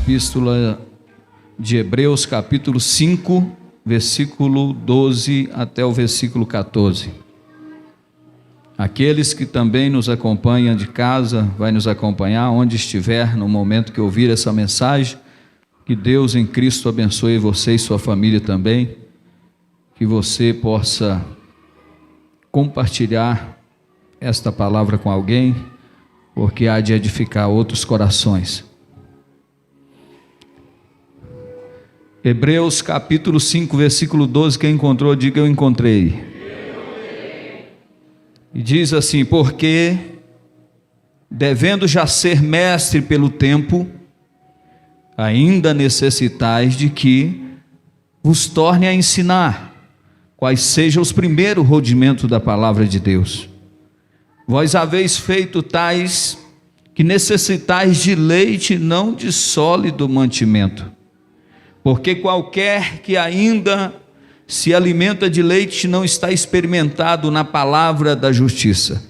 Epístola de Hebreus, capítulo 5, versículo 12 até o versículo 14. Aqueles que também nos acompanham de casa, vai nos acompanhar onde estiver, no momento que ouvir essa mensagem. Que Deus em Cristo abençoe você e sua família também, que você possa compartilhar esta palavra com alguém, porque há de edificar outros corações. Hebreus capítulo 5, versículo 12, quem encontrou, diga eu encontrei. E diz assim: porque, devendo já ser mestre pelo tempo, ainda necessitais de que vos torne a ensinar quais sejam os primeiros rudimentos da palavra de Deus. Vós haveis feito tais que necessitais de leite, não de sólido mantimento. Porque qualquer que ainda se alimenta de leite não está experimentado na palavra da justiça,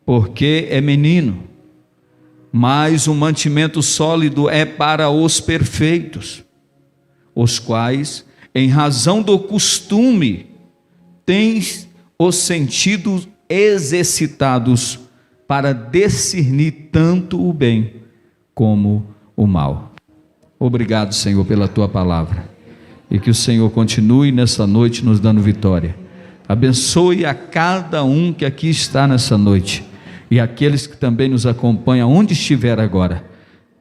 porque é menino. Mas o mantimento sólido é para os perfeitos, os quais, em razão do costume, têm os sentidos exercitados para discernir tanto o bem como o mal. Obrigado, Senhor, pela Tua palavra, e que o Senhor continue nessa noite nos dando vitória. Abençoe a cada um que aqui está nessa noite, e aqueles que também nos acompanham, onde estiver agora,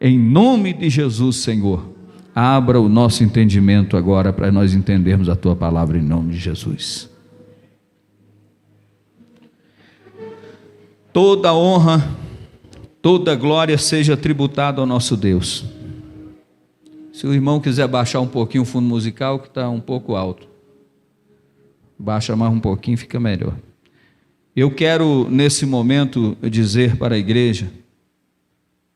em nome de Jesus, Senhor, abra o nosso entendimento agora, para nós entendermos a Tua palavra, em nome de Jesus. Toda honra, toda glória seja tributada ao nosso Deus. Se o irmão quiser baixar um pouquinho o fundo musical, que está um pouco alto, baixa mais um pouquinho, fica melhor. Eu quero nesse momento dizer para a igreja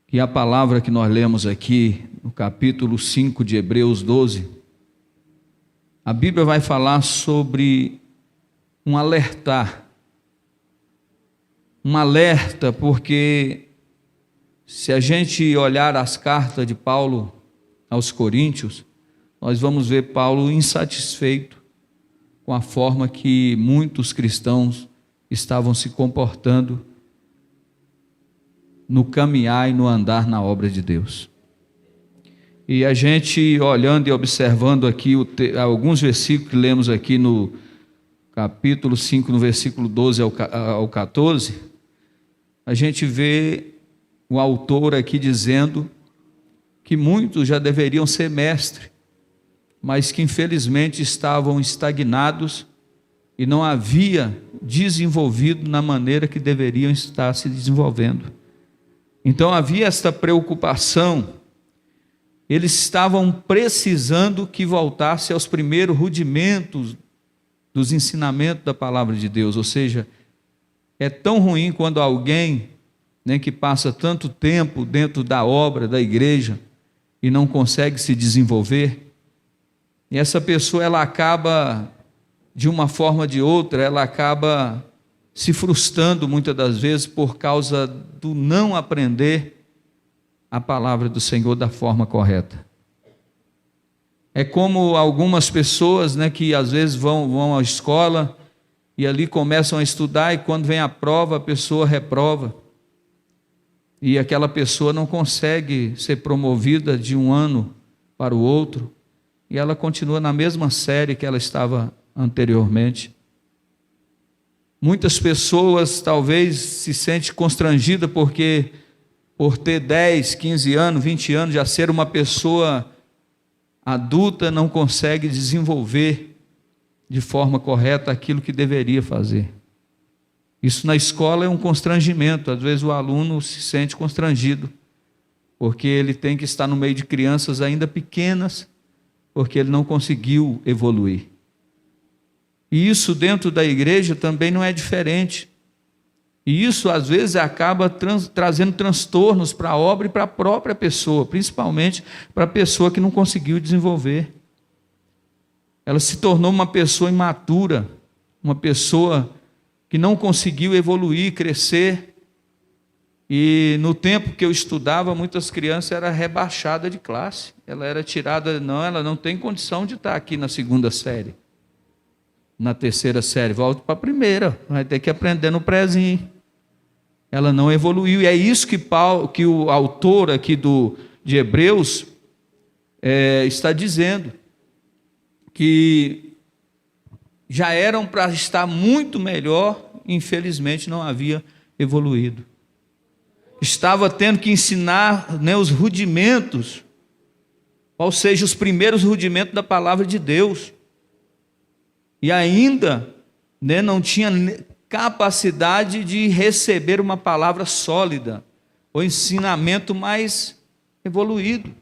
que a palavra que nós lemos aqui, no capítulo 5 de Hebreus 12, a Bíblia vai falar sobre um alertar, um alerta, porque se a gente olhar as cartas de Paulo aos Coríntios, nós vamos ver Paulo insatisfeito com a forma que muitos cristãos estavam se comportando no caminhar e no andar na obra de Deus. E a gente olhando e observando aqui alguns versículos que lemos aqui no capítulo 5, no versículo 12 ao 14, a gente vê o autor aqui dizendo que muitos já deveriam ser mestres, mas que infelizmente estavam estagnados e não havia desenvolvido na maneira que deveriam estar se desenvolvendo. Então havia esta preocupação, eles estavam precisando que voltasse aos primeiros rudimentos dos ensinamentos da palavra de Deus. Ou seja, é tão ruim quando alguém, que passa tanto tempo dentro da obra da igreja e não consegue se desenvolver, e essa pessoa ela acaba, de uma forma ou de outra, ela acaba se frustrando muitas das vezes por causa do não aprender a palavra do Senhor da forma correta. É como algumas pessoas, que às vezes vão à escola e ali começam a estudar, e quando vem a prova, a pessoa reprova. E aquela pessoa não consegue ser promovida de um ano para o outro, e ela continua na mesma série que ela estava anteriormente. Muitas pessoas talvez se sentem constrangidas porque, por ter 10, 15 anos, 20 anos, já ser uma pessoa adulta, não consegue desenvolver de forma correta aquilo que deveria fazer. Isso na escola é um constrangimento. Às vezes o aluno se sente constrangido, porque ele tem que estar no meio de crianças ainda pequenas, porque ele não conseguiu evoluir. E isso dentro da igreja também não é diferente. E isso às vezes acaba trazendo transtornos para a obra e para a própria pessoa, principalmente para a pessoa que não conseguiu desenvolver. Ela se tornou uma pessoa imatura, uma pessoa que não conseguiu evoluir, crescer, E no tempo que eu estudava, muitas crianças eram rebaixadas de classe. Ela era tirada, não, ela não tem condição de estar aqui na segunda série. Na terceira série, volta para a primeira, vai ter que aprender no prézinho. Ela não evoluiu, e é isso que o autor aqui de Hebreus está dizendo, que já eram para estar muito melhor, infelizmente não havia evoluído. Estava tendo que ensinar, né, os rudimentos, ou seja, os primeiros rudimentos da palavra de Deus, e ainda, né, não tinha capacidade de receber uma palavra sólida, o ensinamento mais evoluído.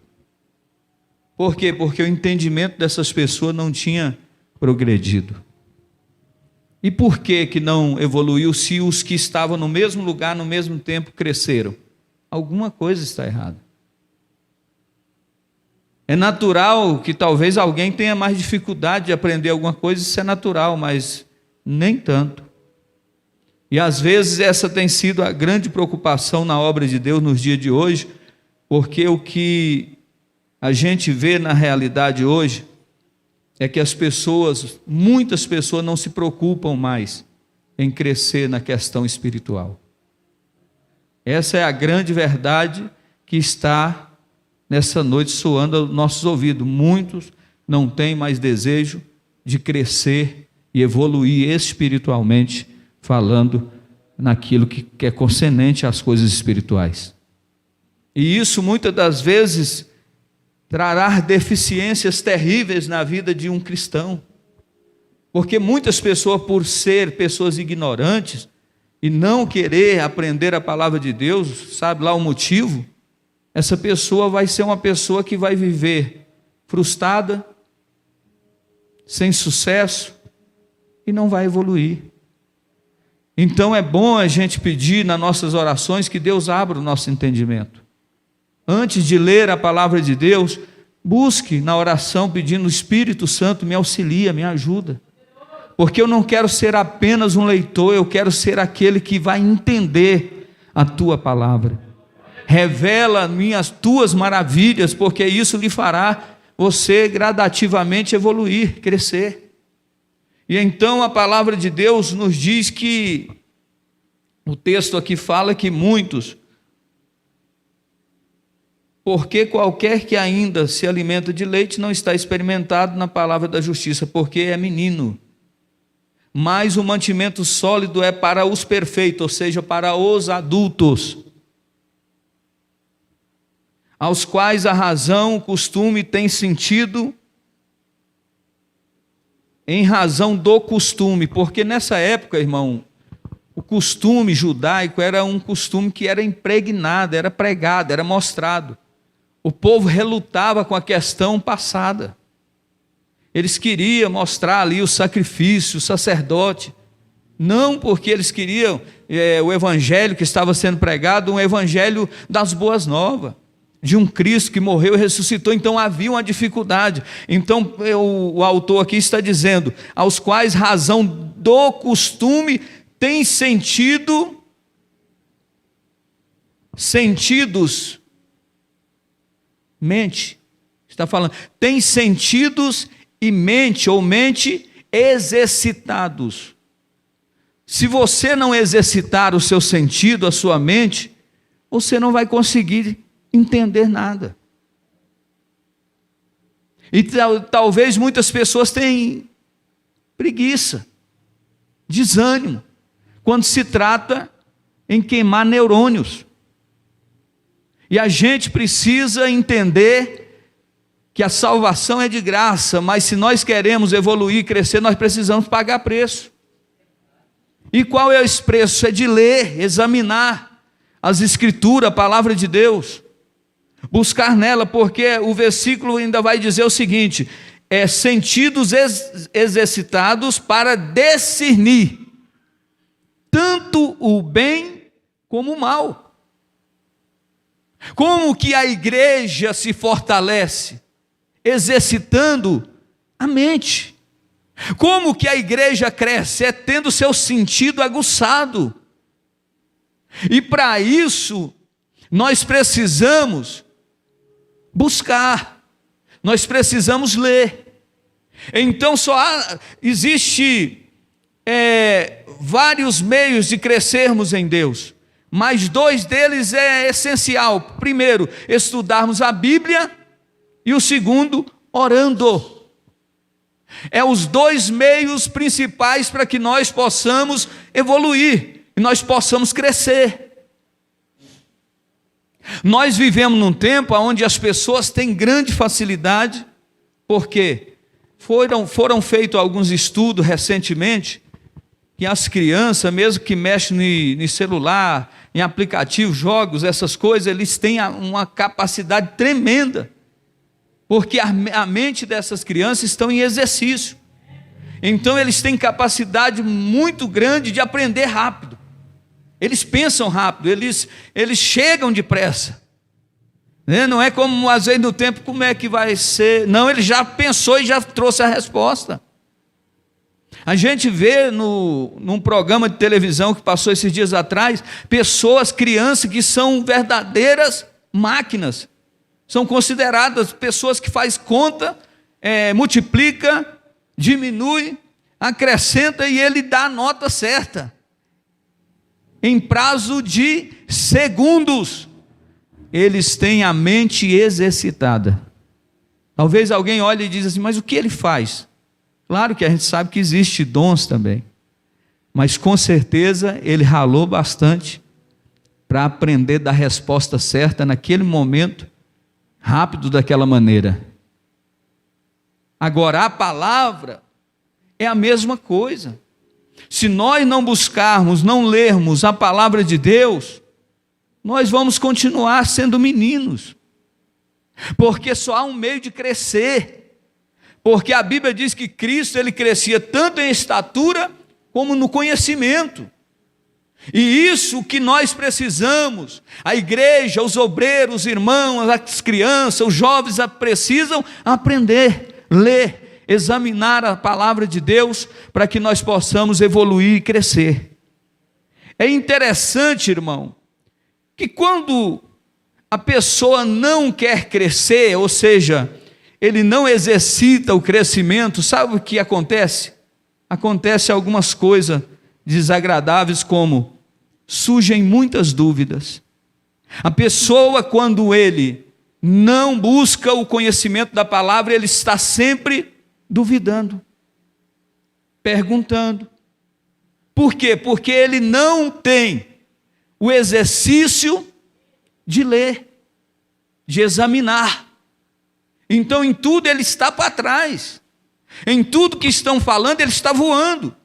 Por quê? Porque o entendimento dessas pessoas não tinha progredido. E por que não evoluiu se os que estavam no mesmo lugar, no mesmo tempo, cresceram? Alguma coisa está errada. É natural que talvez alguém tenha mais dificuldade de aprender alguma coisa, isso é natural, mas nem tanto. E às vezes essa tem sido a grande preocupação na obra de Deus nos dias de hoje, porque o que a gente vê na realidade hoje é que muitas pessoas não se preocupam mais em crescer na questão espiritual. Essa é a grande verdade que está nessa noite soando aos nossos ouvidos. Muitos não têm mais desejo de crescer e evoluir espiritualmente, falando naquilo que é concernente às coisas espirituais. E isso muitas das vezes trará deficiências terríveis na vida de um cristão, porque muitas pessoas, por ser pessoas ignorantes e não querer aprender a palavra de Deus, sabe lá o motivo, essa pessoa vai ser uma pessoa que vai viver frustrada, sem sucesso e não vai evoluir. Então é bom a gente pedir nas nossas orações que Deus abra o nosso entendimento. Antes de ler a palavra de Deus, busque na oração pedindo: o Espírito Santo me auxilia, me ajuda. Porque eu não quero ser apenas um leitor, eu quero ser aquele que vai entender a tua palavra. Revela-me as tuas maravilhas, porque isso lhe fará você gradativamente evoluir, crescer. E então a palavra de Deus nos diz que, o texto aqui fala que muitos, porque qualquer que ainda se alimenta de leite não está experimentado na palavra da justiça, porque é menino. Mas o mantimento sólido é para os perfeitos, ou seja, para os adultos, aos quais a razão, o costume tem sentido em razão do costume, porque nessa época, irmão, o costume judaico era um costume que era impregnado, era pregado, era mostrado. O povo relutava com a questão passada. Eles queriam mostrar ali o sacrifício, o sacerdote, não porque eles queriam o evangelho que estava sendo pregado, um evangelho das boas novas, de um Cristo que morreu e ressuscitou. Então havia uma dificuldade. Então o autor aqui está dizendo: aos quais razão do costume tem sentidos, mente, está falando, tem sentidos e mente, ou mente exercitados. Se você não exercitar o seu sentido, a sua mente, você não vai conseguir entender nada. E talvez muitas pessoas tenham preguiça, desânimo, quando se trata em queimar neurônios. E a gente precisa entender que a salvação é de graça, mas se nós queremos evoluir, crescer, nós precisamos pagar preço. E qual é esse preço? É de ler, examinar as Escrituras, a palavra de Deus, buscar nela, porque o versículo ainda vai dizer o seguinte: sentidos exercitados para discernir tanto o bem como o mal. Como que a igreja se fortalece? Exercitando a mente. Como que a igreja cresce? É tendo seu sentido aguçado. E para isso, nós precisamos buscar, nós precisamos ler. Então existe vários meios de crescermos em Deus, mas dois deles é essencial. Primeiro, estudarmos a Bíblia, e o segundo, orando. É os dois meios principais para que nós possamos evoluir e nós possamos crescer. Nós vivemos num tempo onde as pessoas têm grande facilidade, porque foram feitos alguns estudos recentemente, que as crianças, mesmo que mexem no celular, em aplicativos, jogos, essas coisas, eles têm uma capacidade tremenda, porque a mente dessas crianças estão em exercício. Então eles têm capacidade muito grande de aprender rápido. Eles pensam rápido, eles chegam depressa. Não é como às vezes no tempo, como é que vai ser? Não, ele já pensou e já trouxe a resposta. A gente vê num programa de televisão que passou esses dias atrás, crianças que são verdadeiras máquinas. São consideradas pessoas que faz conta, multiplica, diminui, acrescenta e ele dá a nota certa. Em prazo de segundos, eles têm a mente exercitada. Talvez alguém olhe e diz assim, mas o que ele faz? Claro que a gente sabe que existe dons também, mas com certeza ele ralou bastante para aprender da resposta certa naquele momento, rápido daquela maneira. Agora a palavra é a mesma coisa. Se nós não buscarmos, não lermos a palavra de Deus, nós vamos continuar sendo meninos, porque só há um meio de crescer, porque a Bíblia diz que Cristo ele crescia tanto em estatura como no conhecimento. E isso que nós precisamos, a igreja, os obreiros, os irmãos, as crianças, os jovens precisam aprender, ler, examinar a palavra de Deus, para que nós possamos evoluir e crescer. É interessante, irmão, que quando a pessoa não quer crescer, ou seja, ele não exercita o crescimento, sabe o que acontece? Acontece algumas coisas desagradáveis, como surgem muitas dúvidas. A pessoa, quando ele não busca o conhecimento da palavra, ele está sempre duvidando, perguntando. Por quê? Porque ele não tem o exercício de ler, de examinar. Então em tudo ele está para trás, em tudo que estão falando ele está voando.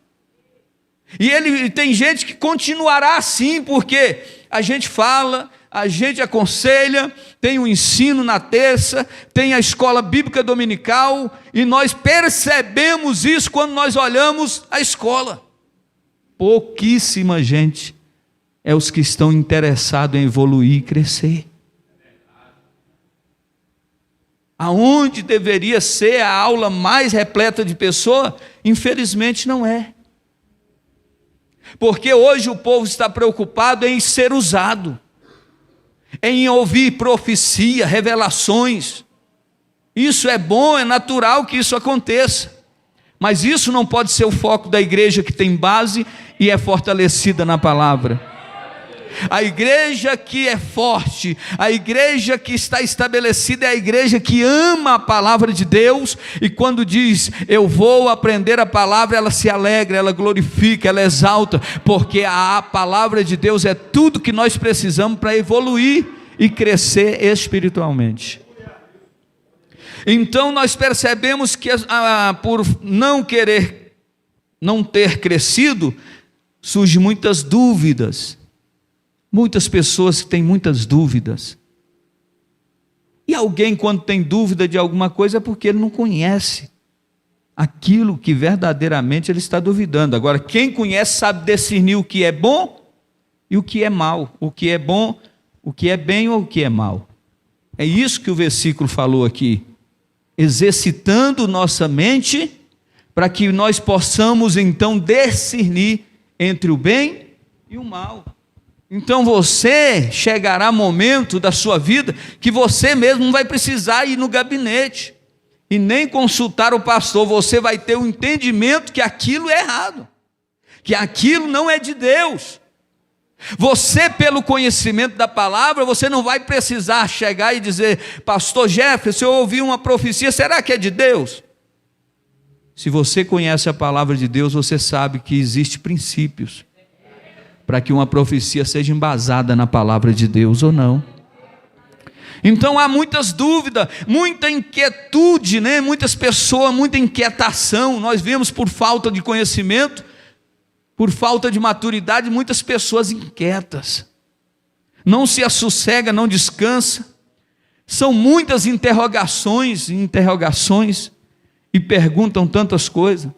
E tem gente que continuará assim, porque a gente fala, a gente aconselha, tem o ensino na terça, tem a escola bíblica dominical, e nós percebemos isso quando nós olhamos a escola. Pouquíssima gente é os que estão interessados em evoluir e crescer. Aonde deveria ser a aula mais repleta de pessoas, infelizmente não é. Porque hoje o povo está preocupado em ser usado, em ouvir profecia, revelações. Isso é bom, é natural que isso aconteça, mas isso não pode ser o foco da igreja que tem base e é fortalecida na palavra. A igreja que é forte, a igreja que está estabelecida é a igreja que ama a palavra de Deus, e quando diz, eu vou aprender a palavra, ela se alegra, ela glorifica, ela exalta, porque a palavra de Deus é tudo que nós precisamos para evoluir e crescer espiritualmente. Então nós percebemos que por não ter crescido, surgem muitas dúvidas. Muitas pessoas têm muitas dúvidas. E alguém, quando tem dúvida de alguma coisa, é porque ele não conhece aquilo que verdadeiramente ele está duvidando. Agora, quem conhece sabe discernir o que é bom e o que é mal, o que é bom, o que é bem ou o que é mal. É isso que o versículo falou aqui. Exercitando nossa mente, para que nós possamos então discernir entre o bem e o mal. Então você chegará momento da sua vida que você mesmo não vai precisar ir no gabinete e nem consultar o pastor. Você vai ter o entendimento que aquilo é errado, que aquilo não é de Deus. Você, pelo conhecimento da palavra, você não vai precisar chegar e dizer: pastor Jefferson, eu ouvi uma profecia, será que é de Deus? Se você conhece a palavra de Deus, você sabe que existem princípios para que uma profecia seja embasada na palavra de Deus ou não. Então há muitas dúvidas, muita inquietude, né? Muitas pessoas, muita inquietação. Nós vemos por falta de conhecimento, por falta de maturidade, muitas pessoas inquietas. Não se assossega, não descansa. São muitas interrogações, e perguntam tantas coisas.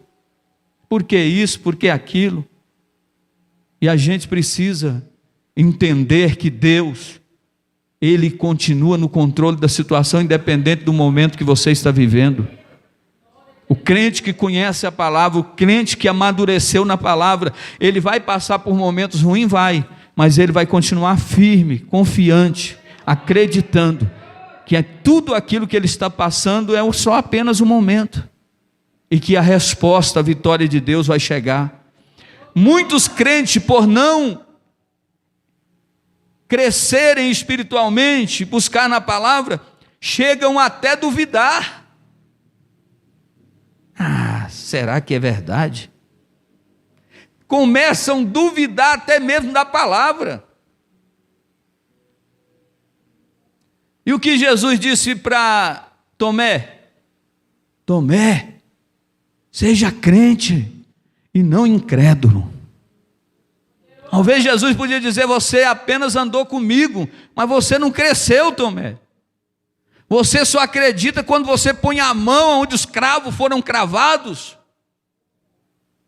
Por que isso? Por que aquilo? E a gente precisa entender que Deus, Ele continua no controle da situação, independente do momento que você está vivendo. O crente que conhece a palavra, o crente que amadureceu na palavra, ele vai passar por momentos ruins, mas ele vai continuar firme, confiante, acreditando que tudo aquilo que ele está passando é só apenas um momento, e que a resposta, a vitória de Deus vai chegar. Muitos crentes, por não crescerem espiritualmente, buscar na palavra, chegam até a duvidar. Será que é verdade? Começam a duvidar até mesmo da palavra. E o que Jesus disse para Tomé? Tomé, seja crente e não incrédulo. Talvez Jesus podia dizer: você apenas andou comigo, mas você não cresceu, Tomé. Você só acredita quando você põe a mão onde os cravos foram cravados.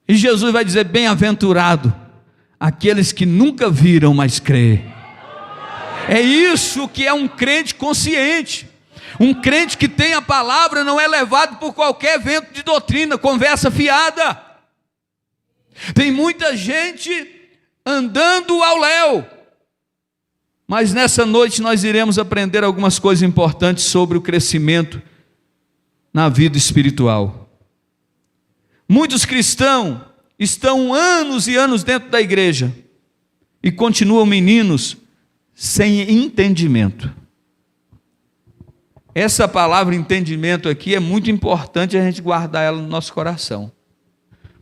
E Jesus vai dizer: bem-aventurado aqueles que nunca viram, mas crê. É isso que é um crente consciente. Um crente que tem a palavra não é levado por qualquer vento de doutrina, conversa fiada. Tem muita gente andando ao léu. Mas nessa noite nós iremos aprender algumas coisas importantes sobre o crescimento na vida espiritual. Muitos cristãos estão anos e anos dentro da igreja e continuam meninos sem entendimento. Essa palavra entendimento aqui é muito importante a gente guardar ela no nosso coração.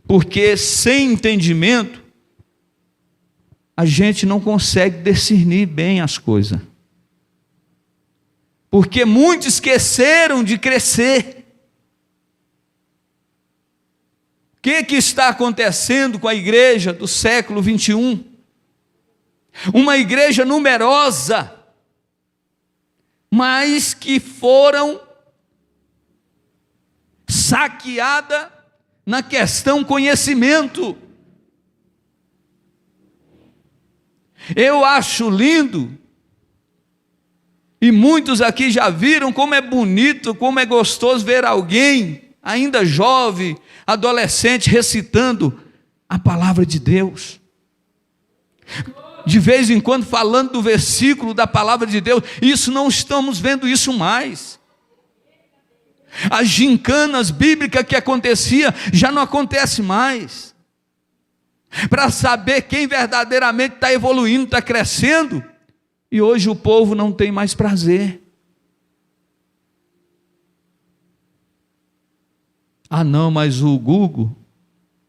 Porque sem entendimento, a gente não consegue discernir bem as coisas. Porque muitos esqueceram de crescer. O que está acontecendo com a igreja do século 21? Uma igreja numerosa, mas que foram saqueada na questão conhecimento. Eu acho lindo, e muitos aqui já viram como é bonito, como é gostoso ver alguém, ainda jovem, adolescente, recitando a palavra de Deus. De vez em quando falando do versículo da palavra de Deus. Isso não estamos vendo isso mais. As gincanas bíblicas que acontecia já não acontece mais. Para saber quem verdadeiramente está evoluindo, está crescendo. E hoje o povo não tem mais prazer. Não, mas o Google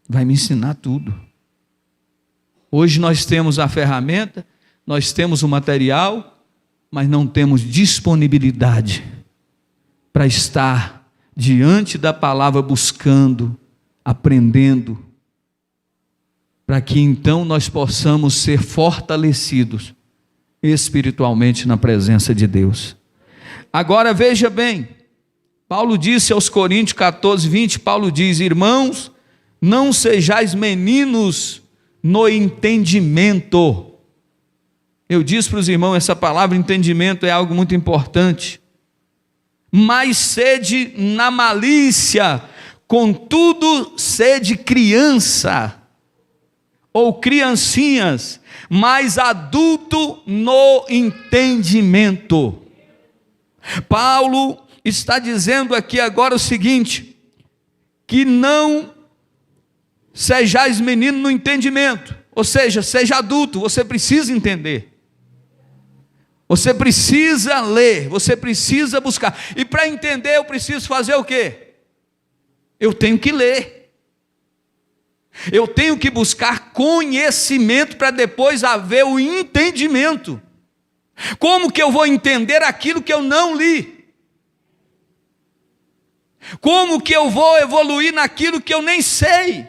vai me ensinar tudo. Hoje nós temos a ferramenta, nós temos o material, mas não temos disponibilidade para estar diante da palavra buscando, aprendendo, para que então nós possamos ser fortalecidos espiritualmente na presença de Deus. Agora veja bem, Paulo disse aos Coríntios 14, 20, Paulo diz: irmãos, não sejais meninos no entendimento. Eu disse para os irmãos, essa palavra entendimento é algo muito importante. Mas sede na malícia, contudo sede criança. ou criancinhas, mas adulto no entendimento. Paulo está dizendo aqui agora o seguinte, que não sejais menino no entendimento, ou seja, seja adulto, você precisa entender. Você precisa ler, você precisa buscar. E para entender eu preciso fazer o quê? Eu tenho que ler. Eu tenho que buscar conhecimento para depois haver o entendimento. Como que eu vou entender aquilo que eu não li? Como que eu vou evoluir naquilo que eu nem sei?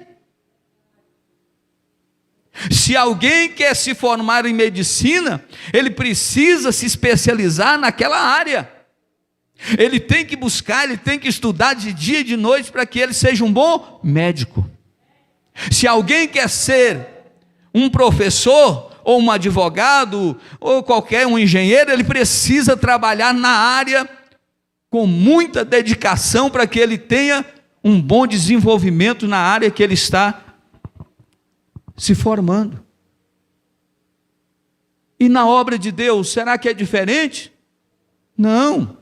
Se alguém quer se formar em medicina, ele precisa se especializar naquela área. Ele tem que buscar, ele tem que estudar de dia e de noite para que ele seja um bom médico. Se alguém quer ser um professor, ou um advogado, ou um engenheiro, ele precisa trabalhar na área com muita dedicação para que ele tenha um bom desenvolvimento na área que ele está se formando. E na obra de Deus, será que é diferente? Não.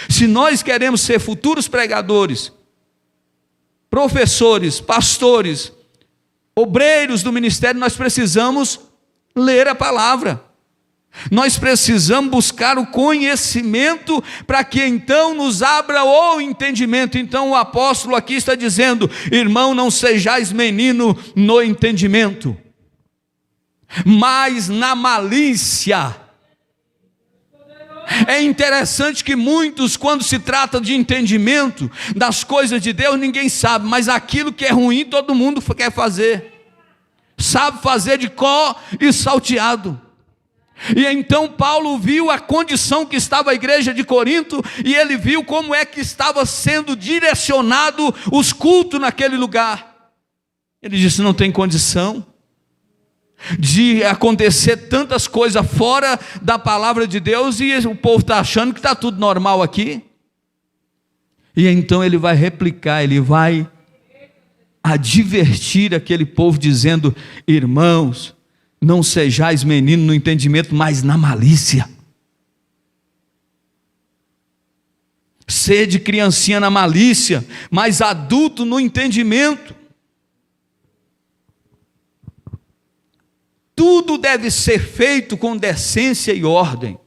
Se nós queremos ser futuros pregadores, professores, pastores, obreiros do ministério, nós precisamos ler a palavra. Nós precisamos buscar o conhecimento para que então nos abra o entendimento. Então o apóstolo aqui está dizendo: irmão, não sejais menino no entendimento, mas na malícia. É interessante que muitos, quando se trata de entendimento das coisas de Deus, ninguém sabe, mas aquilo que é ruim todo mundo quer fazer, sabe fazer de có e salteado. E então Paulo viu a condição que estava a igreja de Corinto, e ele viu como é que estava sendo direcionado os cultos naquele lugar. Ele disse: não tem condição de acontecer tantas coisas fora da palavra de Deus, e o povo está achando que está tudo normal aqui. E então ele vai replicar, ele vai advertir aquele povo dizendo: irmãos, não sejais menino no entendimento, mas na malícia. Sede criancinha na malícia, mas adulto no entendimento. Tudo deve ser feito com decência e ordem.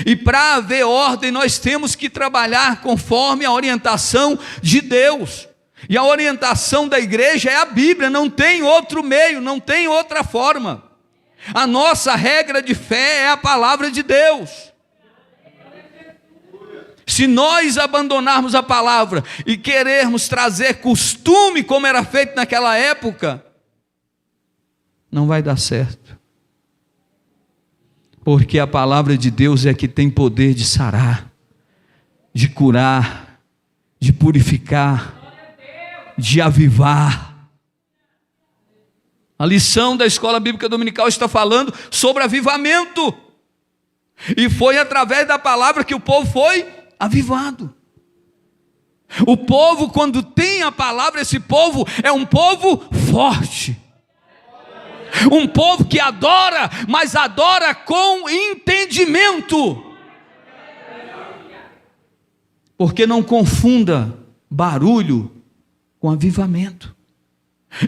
E para haver ordem, nós temos que trabalhar conforme a orientação de Deus. E a orientação da igreja é a Bíblia, não tem outro meio, não tem outra forma. A nossa regra de fé é a palavra de Deus. Se nós abandonarmos a palavra e querermos trazer costume como era feito naquela época, não vai dar certo. Porque a palavra de Deus é que tem poder de sarar, de curar, de purificar, de avivar. A lição da Escola Bíblica Dominical está falando sobre avivamento. E foi através da palavra que o povo foi avivado. O povo, quando tem a palavra, esse povo é um povo forte. Um povo que adora, mas adora com entendimento. Porque não confunda barulho com avivamento.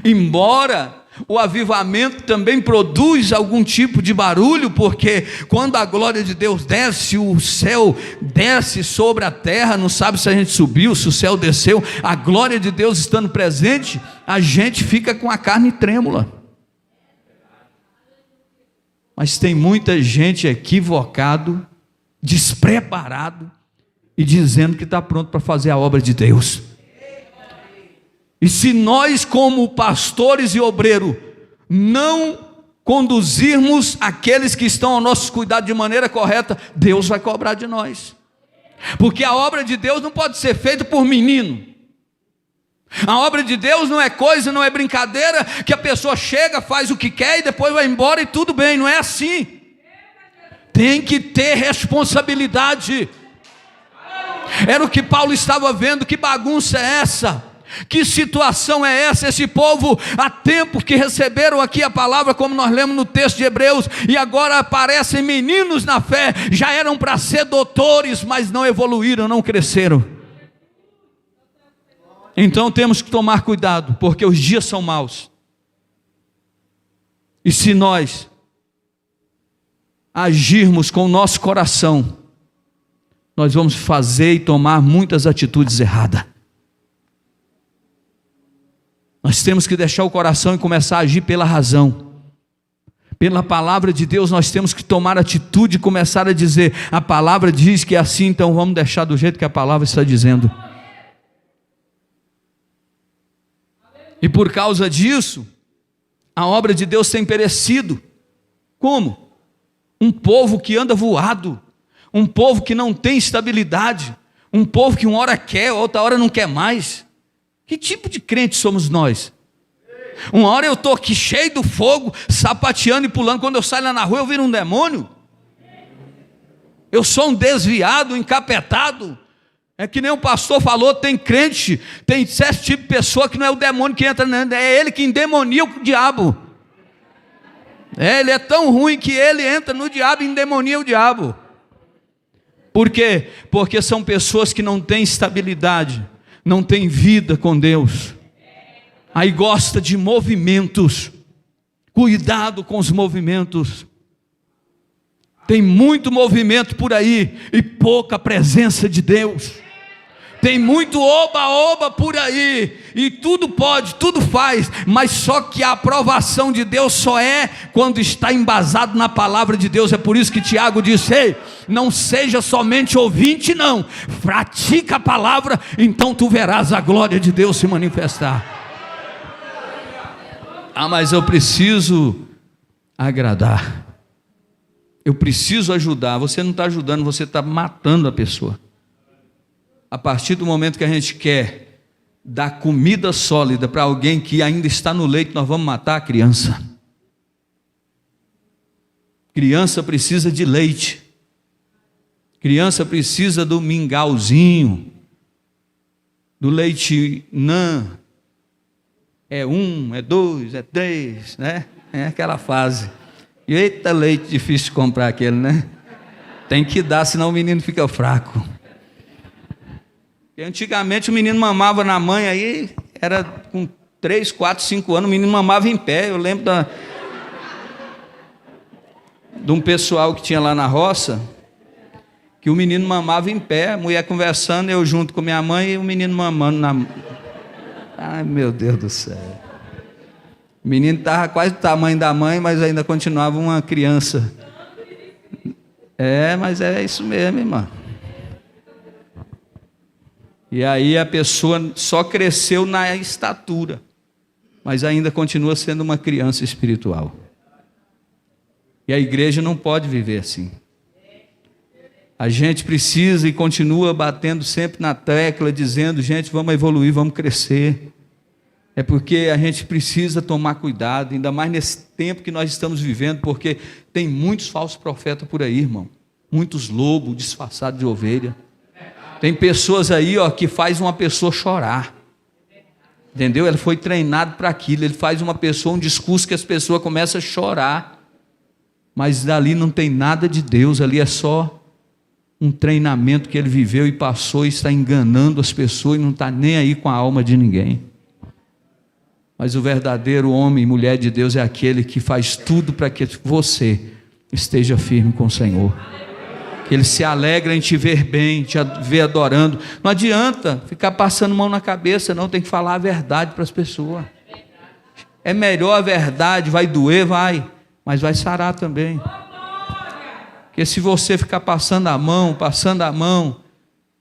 Embora o avivamento também produz algum tipo de barulho, porque quando a glória de Deus desce, o céu desce sobre a terra, não sabe se a gente subiu, se o céu desceu, a glória de Deus estando presente, a gente fica com a carne trêmula. Mas tem muita gente equivocado, despreparado, e dizendo que está pronto para fazer a obra de Deus. E se nós, como pastores e obreiros, não conduzirmos aqueles que estão ao nosso cuidado de maneira correta, Deus vai cobrar de nós. Porque a obra de Deus não pode ser feita por menino. A obra de Deus não é coisa, não é brincadeira, que a pessoa chega, faz o que quer e depois vai embora e tudo bem, não é assim. Tem que ter responsabilidade. Era o que Paulo estava vendo, que bagunça é essa? Que situação é essa? Esse povo, há tempo que receberam aqui a palavra, como nós lemos no texto de Hebreus, e agora aparecem meninos na fé, já eram para ser doutores, mas não evoluíram, não cresceram. Então temos que tomar cuidado, porque os dias são maus. E se nós agirmos com o nosso coração, nós vamos fazer e tomar muitas atitudes erradas. Nós temos que deixar o coração e começar a agir pela razão. Pela palavra de Deus nós temos que tomar atitude e começar a dizer, a palavra diz que é assim, então vamos deixar do jeito que a palavra está dizendo. E por causa disso, a obra de Deus tem perecido. Como? Um povo que anda voado, um povo que não tem estabilidade, um povo que uma hora quer, outra hora não quer mais. Que tipo de crente somos nós? Uma hora eu estou aqui cheio do fogo, sapateando e pulando, quando eu saio lá na rua eu viro um demônio. Eu sou um desviado, um encapetado. É que nem o pastor falou, tem crente, tem certo tipo de pessoa que não é o demônio que entra, é ele que endemonia o diabo. Ele é tão ruim que ele entra no diabo e endemonia o diabo. Por quê? Porque são pessoas que não têm estabilidade, não têm vida com Deus. Aí gosta de movimentos. Cuidado com os movimentos. Tem muito movimento por aí e pouca presença de Deus. Tem muito oba-oba por aí, e tudo pode, tudo faz, mas só que a aprovação de Deus só é quando está embasado na palavra de Deus. É por isso que Tiago disse, ei, não seja somente ouvinte não, pratica a palavra, então tu verás a glória de Deus se manifestar. Ah, mas eu preciso agradar, eu preciso ajudar. Você não está ajudando, você está matando a pessoa. A partir do momento que a gente quer dar comida sólida para alguém que ainda está no leite, nós vamos matar a criança. Criança precisa de leite. Criança precisa do mingauzinho, do leite NAN. É 1, é 2, é 3, né? É aquela fase. E eita, leite difícil de comprar aquele, né? Tem que dar, senão o menino fica fraco. Antigamente o menino mamava na mãe, aí era com 3, 4, 5 anos, o menino mamava em pé. Eu lembro de um pessoal que tinha lá na roça, que o menino mamava em pé, a mulher conversando, eu junto com minha mãe e o menino mamando na... Ai, meu Deus do céu. O menino estava quase do tamanho da mãe, mas ainda continuava uma criança. É, mas é isso mesmo, irmão. E aí a pessoa só cresceu na estatura, mas ainda continua sendo uma criança espiritual. E a igreja não pode viver assim. A gente precisa e continua batendo sempre na tecla, dizendo, gente, vamos evoluir, vamos crescer. É porque a gente precisa tomar cuidado, ainda mais nesse tempo que nós estamos vivendo, porque tem muitos falsos profetas por aí, irmão. Muitos lobos disfarçados de ovelha. Tem pessoas aí, ó, que faz uma pessoa chorar. Entendeu? Ele foi treinado para aquilo. Ele faz uma pessoa, um discurso que as pessoas começam a chorar. Mas dali não tem nada de Deus. Ali é só um treinamento que ele viveu e passou e está enganando as pessoas e não está nem aí com a alma de ninguém. Mas o verdadeiro homem e mulher de Deus é aquele que faz tudo para que você esteja firme com o Senhor. Ele se alegra em te ver bem, te ver adorando. Não adianta ficar passando mão na cabeça, não. Tem que falar a verdade para as pessoas. É melhor a verdade, vai doer, vai, mas vai sarar também. Porque se você ficar passando a mão,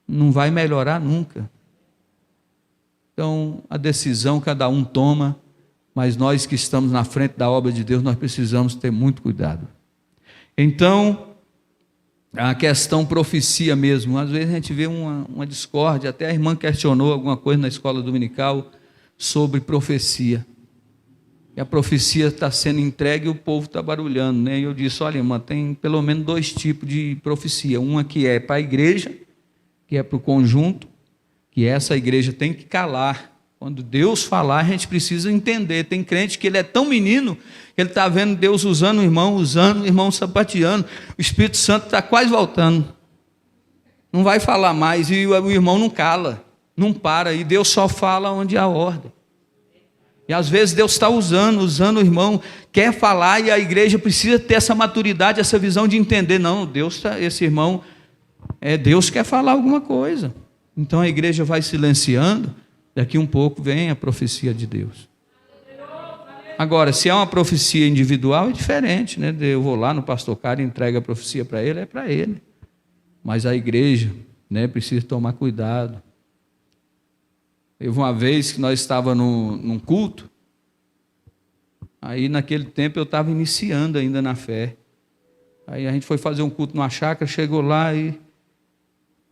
não vai melhorar nunca. Então, a decisão cada um toma, mas nós que estamos na frente da obra de Deus, nós precisamos ter muito cuidado. Então, a questão profecia mesmo, às vezes a gente vê uma discórdia, até a irmã questionou alguma coisa na escola dominical sobre profecia, e a profecia está sendo entregue e o povo está barulhando, né? E eu disse, olha irmã, tem pelo menos 2 tipos de profecia, uma que é para a igreja, que é para o conjunto, que essa igreja tem que calar Quando Deus falar, a gente precisa entender. Tem crente que ele é tão menino, que ele está vendo Deus usando o irmão sapateando, o Espírito Santo está quase voltando. Não vai falar mais, e o irmão não cala, não para, e Deus só fala onde há ordem. E às vezes Deus está usando o irmão, quer falar, e a igreja precisa ter essa maturidade, essa visão de entender, não, Deus esse irmão, Deus quer falar alguma coisa. Então a igreja vai silenciando, daqui um pouco vem a profecia de Deus. Agora, se é uma profecia individual, é diferente, né? Eu vou lá no pastor Cara e entrego a profecia para ele, é para ele. Mas a igreja, né, precisa tomar cuidado. Teve uma vez que nós estávamos num culto, aí naquele tempo eu estava iniciando ainda na fé. Aí a gente foi fazer um culto numa chácara, chegou lá e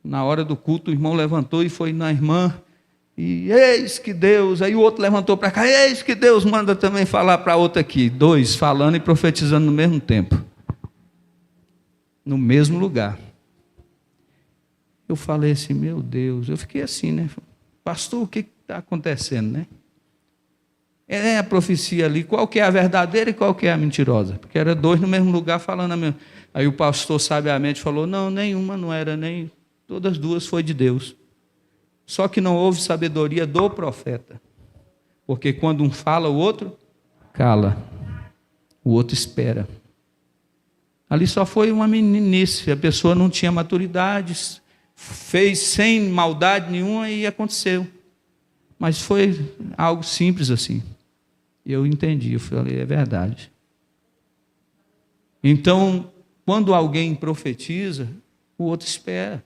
na hora do culto o irmão levantou e foi na irmã, e eis que Deus, aí o outro levantou para cá, eis que Deus manda também falar para outra aqui, 2 falando e profetizando no mesmo tempo, no mesmo lugar. Eu falei assim, meu Deus, eu fiquei assim, né? Pastor, o que está acontecendo, né? É a profecia ali, qual que é a verdadeira e qual que é a mentirosa? Porque era 2 no mesmo lugar falando a mesma. Aí o pastor sabiamente falou, não, nenhuma não era, nem todas as 2 foi de Deus. Só que não houve sabedoria do profeta. Porque quando um fala, o outro cala. O outro espera. Ali só foi uma meninice, a pessoa não tinha maturidade, fez sem maldade nenhuma e aconteceu. Mas foi algo simples assim. E eu entendi, eu falei, é verdade. Então, quando alguém profetiza, o outro espera.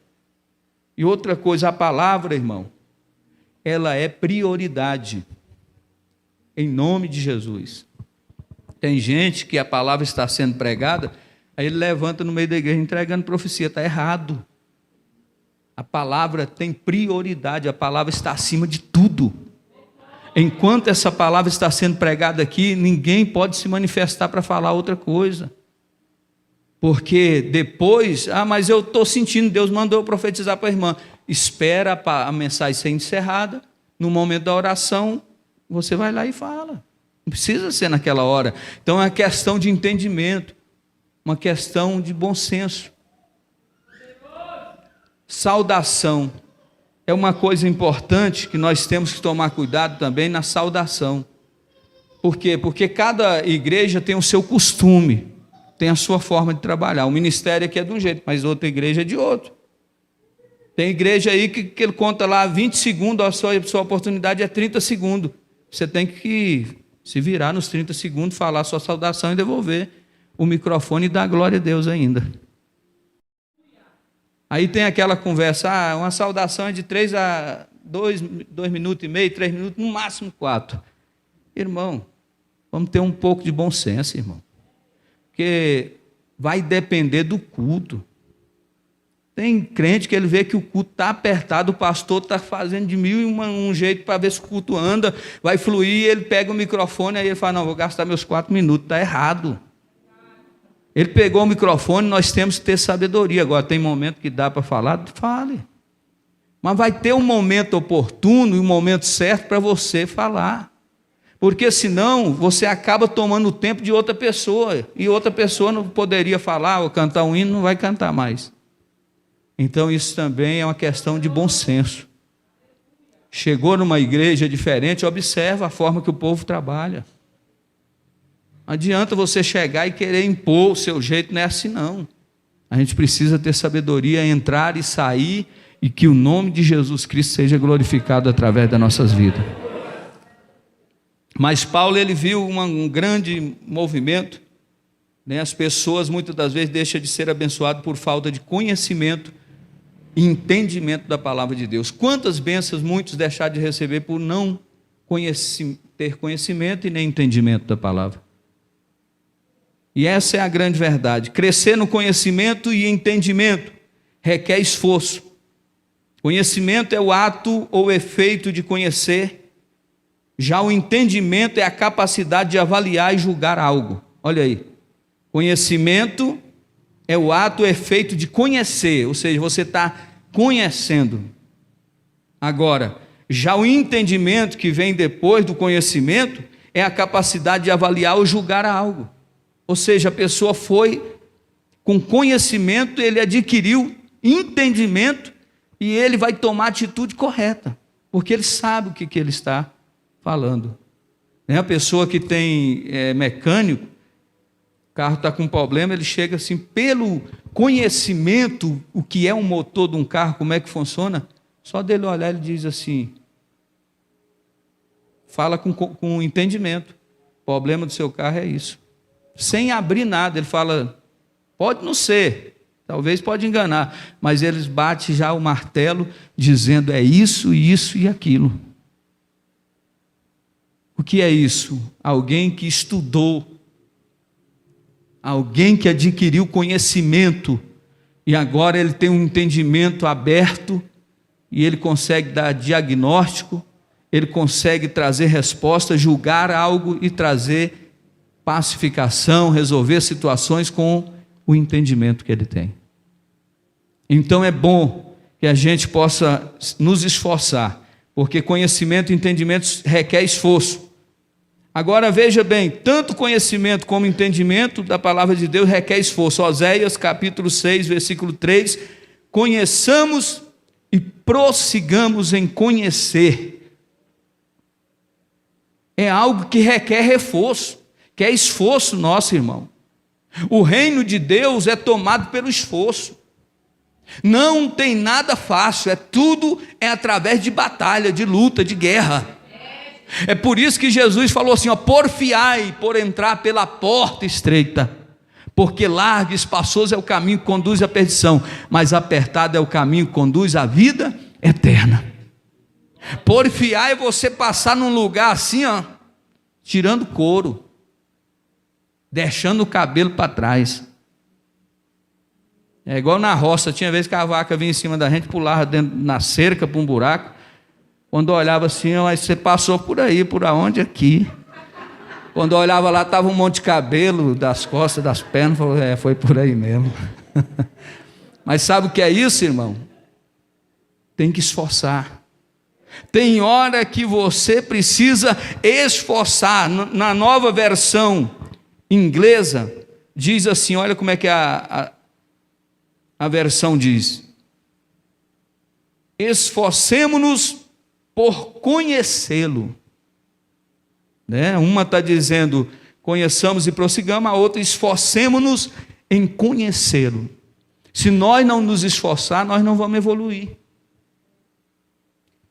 E outra coisa, a palavra, irmão, ela é prioridade. Em nome de Jesus. Tem gente que a palavra está sendo pregada, aí ele levanta no meio da igreja entregando profecia, está errado. A palavra tem prioridade, a palavra está acima de tudo. Enquanto essa palavra está sendo pregada aqui, ninguém pode se manifestar para falar outra coisa. Porque depois, mas eu estou sentindo, Deus mandou eu profetizar para a irmã. Espera a mensagem ser encerrada, no momento da oração, você vai lá e fala. Não precisa ser naquela hora. Então é uma questão de entendimento, uma questão de bom senso. Saudação é uma coisa importante que nós temos que tomar cuidado também na saudação. Por quê? Porque cada igreja tem o seu costume, tem a sua forma de trabalhar. O ministério aqui é de um jeito, mas outra igreja é de outro. Tem igreja aí que ele conta lá 20 segundos, a sua oportunidade é 30 segundos. Você tem que se virar nos 30 segundos, falar a sua saudação e devolver o microfone e dar glória a Deus ainda. Aí tem aquela conversa, uma saudação é de 3 a 2 minutos e meio, 3 minutos, no máximo 4. Irmão, vamos ter um pouco de bom senso, irmão. Porque vai depender do culto. Tem crente que ele vê que o culto está apertado, o pastor está fazendo de mil e um jeito para ver se o culto anda, vai fluir, ele pega o microfone, aí ele fala, não, vou gastar meus 4 minutos, está errado. Ele pegou o microfone, nós temos que ter sabedoria. Agora, tem momento que dá para falar, fale. Mas vai ter um momento oportuno e um momento certo para você falar. Porque senão você acaba tomando o tempo de outra pessoa. E outra pessoa não poderia falar ou cantar um hino, não vai cantar mais. Então isso também é uma questão de bom senso. Chegou numa igreja diferente, observa a forma que o povo trabalha. Não adianta você chegar e querer impor o seu jeito, não é assim não. A gente precisa ter sabedoria, entrar e sair, e que o nome de Jesus Cristo seja glorificado através das nossas vidas. Mas Paulo, ele viu um grande movimento, né? As pessoas muitas das vezes deixam de ser abençoadas por falta de conhecimento e entendimento da palavra de Deus. Quantas bênçãos muitos deixaram de receber por não ter conhecimento e nem entendimento da palavra. E essa é a grande verdade. Crescer no conhecimento e entendimento requer esforço. Conhecimento é o ato ou efeito de conhecer. Já o entendimento é a capacidade de avaliar e julgar algo. Olha aí. Conhecimento é o ato ou efeito de conhecer, ou seja, você está conhecendo. Agora, Já o entendimento que vem depois do conhecimento é a capacidade de avaliar ou julgar algo. Ou seja, a pessoa foi com conhecimento, ele adquiriu entendimento e ele vai tomar a atitude correta, porque ele sabe o que ele está falando. A pessoa que é mecânico, o carro está com problema, ele chega assim, pelo conhecimento, o que é um motor de um carro, como é que funciona, só dele olhar, ele diz assim, fala com entendimento, o problema do seu carro é isso. Sem abrir nada, ele fala, pode não ser, talvez pode enganar, mas eles batem já o martelo, dizendo é isso, isso e aquilo. O que é isso? Alguém que estudou, alguém que adquiriu conhecimento, e agora ele tem um entendimento aberto, e ele consegue dar diagnóstico, ele consegue trazer resposta, julgar algo e trazer pacificação, resolver situações com o entendimento que ele tem. Então é bom que a gente possa nos esforçar, porque conhecimento e entendimento requer esforço. Agora veja bem, tanto conhecimento como entendimento da palavra de Deus requer esforço. Oséias capítulo 6, versículo 3, conheçamos e prossigamos em conhecer. É algo que requer reforço, que é esforço nosso, irmão. O reino de Deus é tomado pelo esforço. Não tem nada fácil, tudo é através de batalha, de luta, de guerra. É por isso que Jesus falou assim, porfiai por entrar pela porta estreita, porque largo e espaçoso é o caminho que conduz à perdição, mas apertado é o caminho que conduz à vida eterna. Porfiai é você passar num lugar assim, tirando couro, deixando o cabelo para trás. É igual na roça, tinha vez que a vaca vinha em cima da gente, pulava dentro, na cerca para um buraco. Quando eu olhava assim, você passou por aí, por aonde? Aqui. Quando eu olhava lá, estava um monte de cabelo das costas, das pernas, falei, foi por aí mesmo. Mas sabe o que é isso, irmão? Tem que esforçar. Tem hora que você precisa esforçar. Na nova versão inglesa, diz assim, olha como é que a versão diz. Esforcemo-nos por conhecê-lo. Uma está dizendo, conheçamos e prossigamos, a outra, esforcemo-nos em conhecê-lo. Se nós não nos esforçar, nós não vamos evoluir.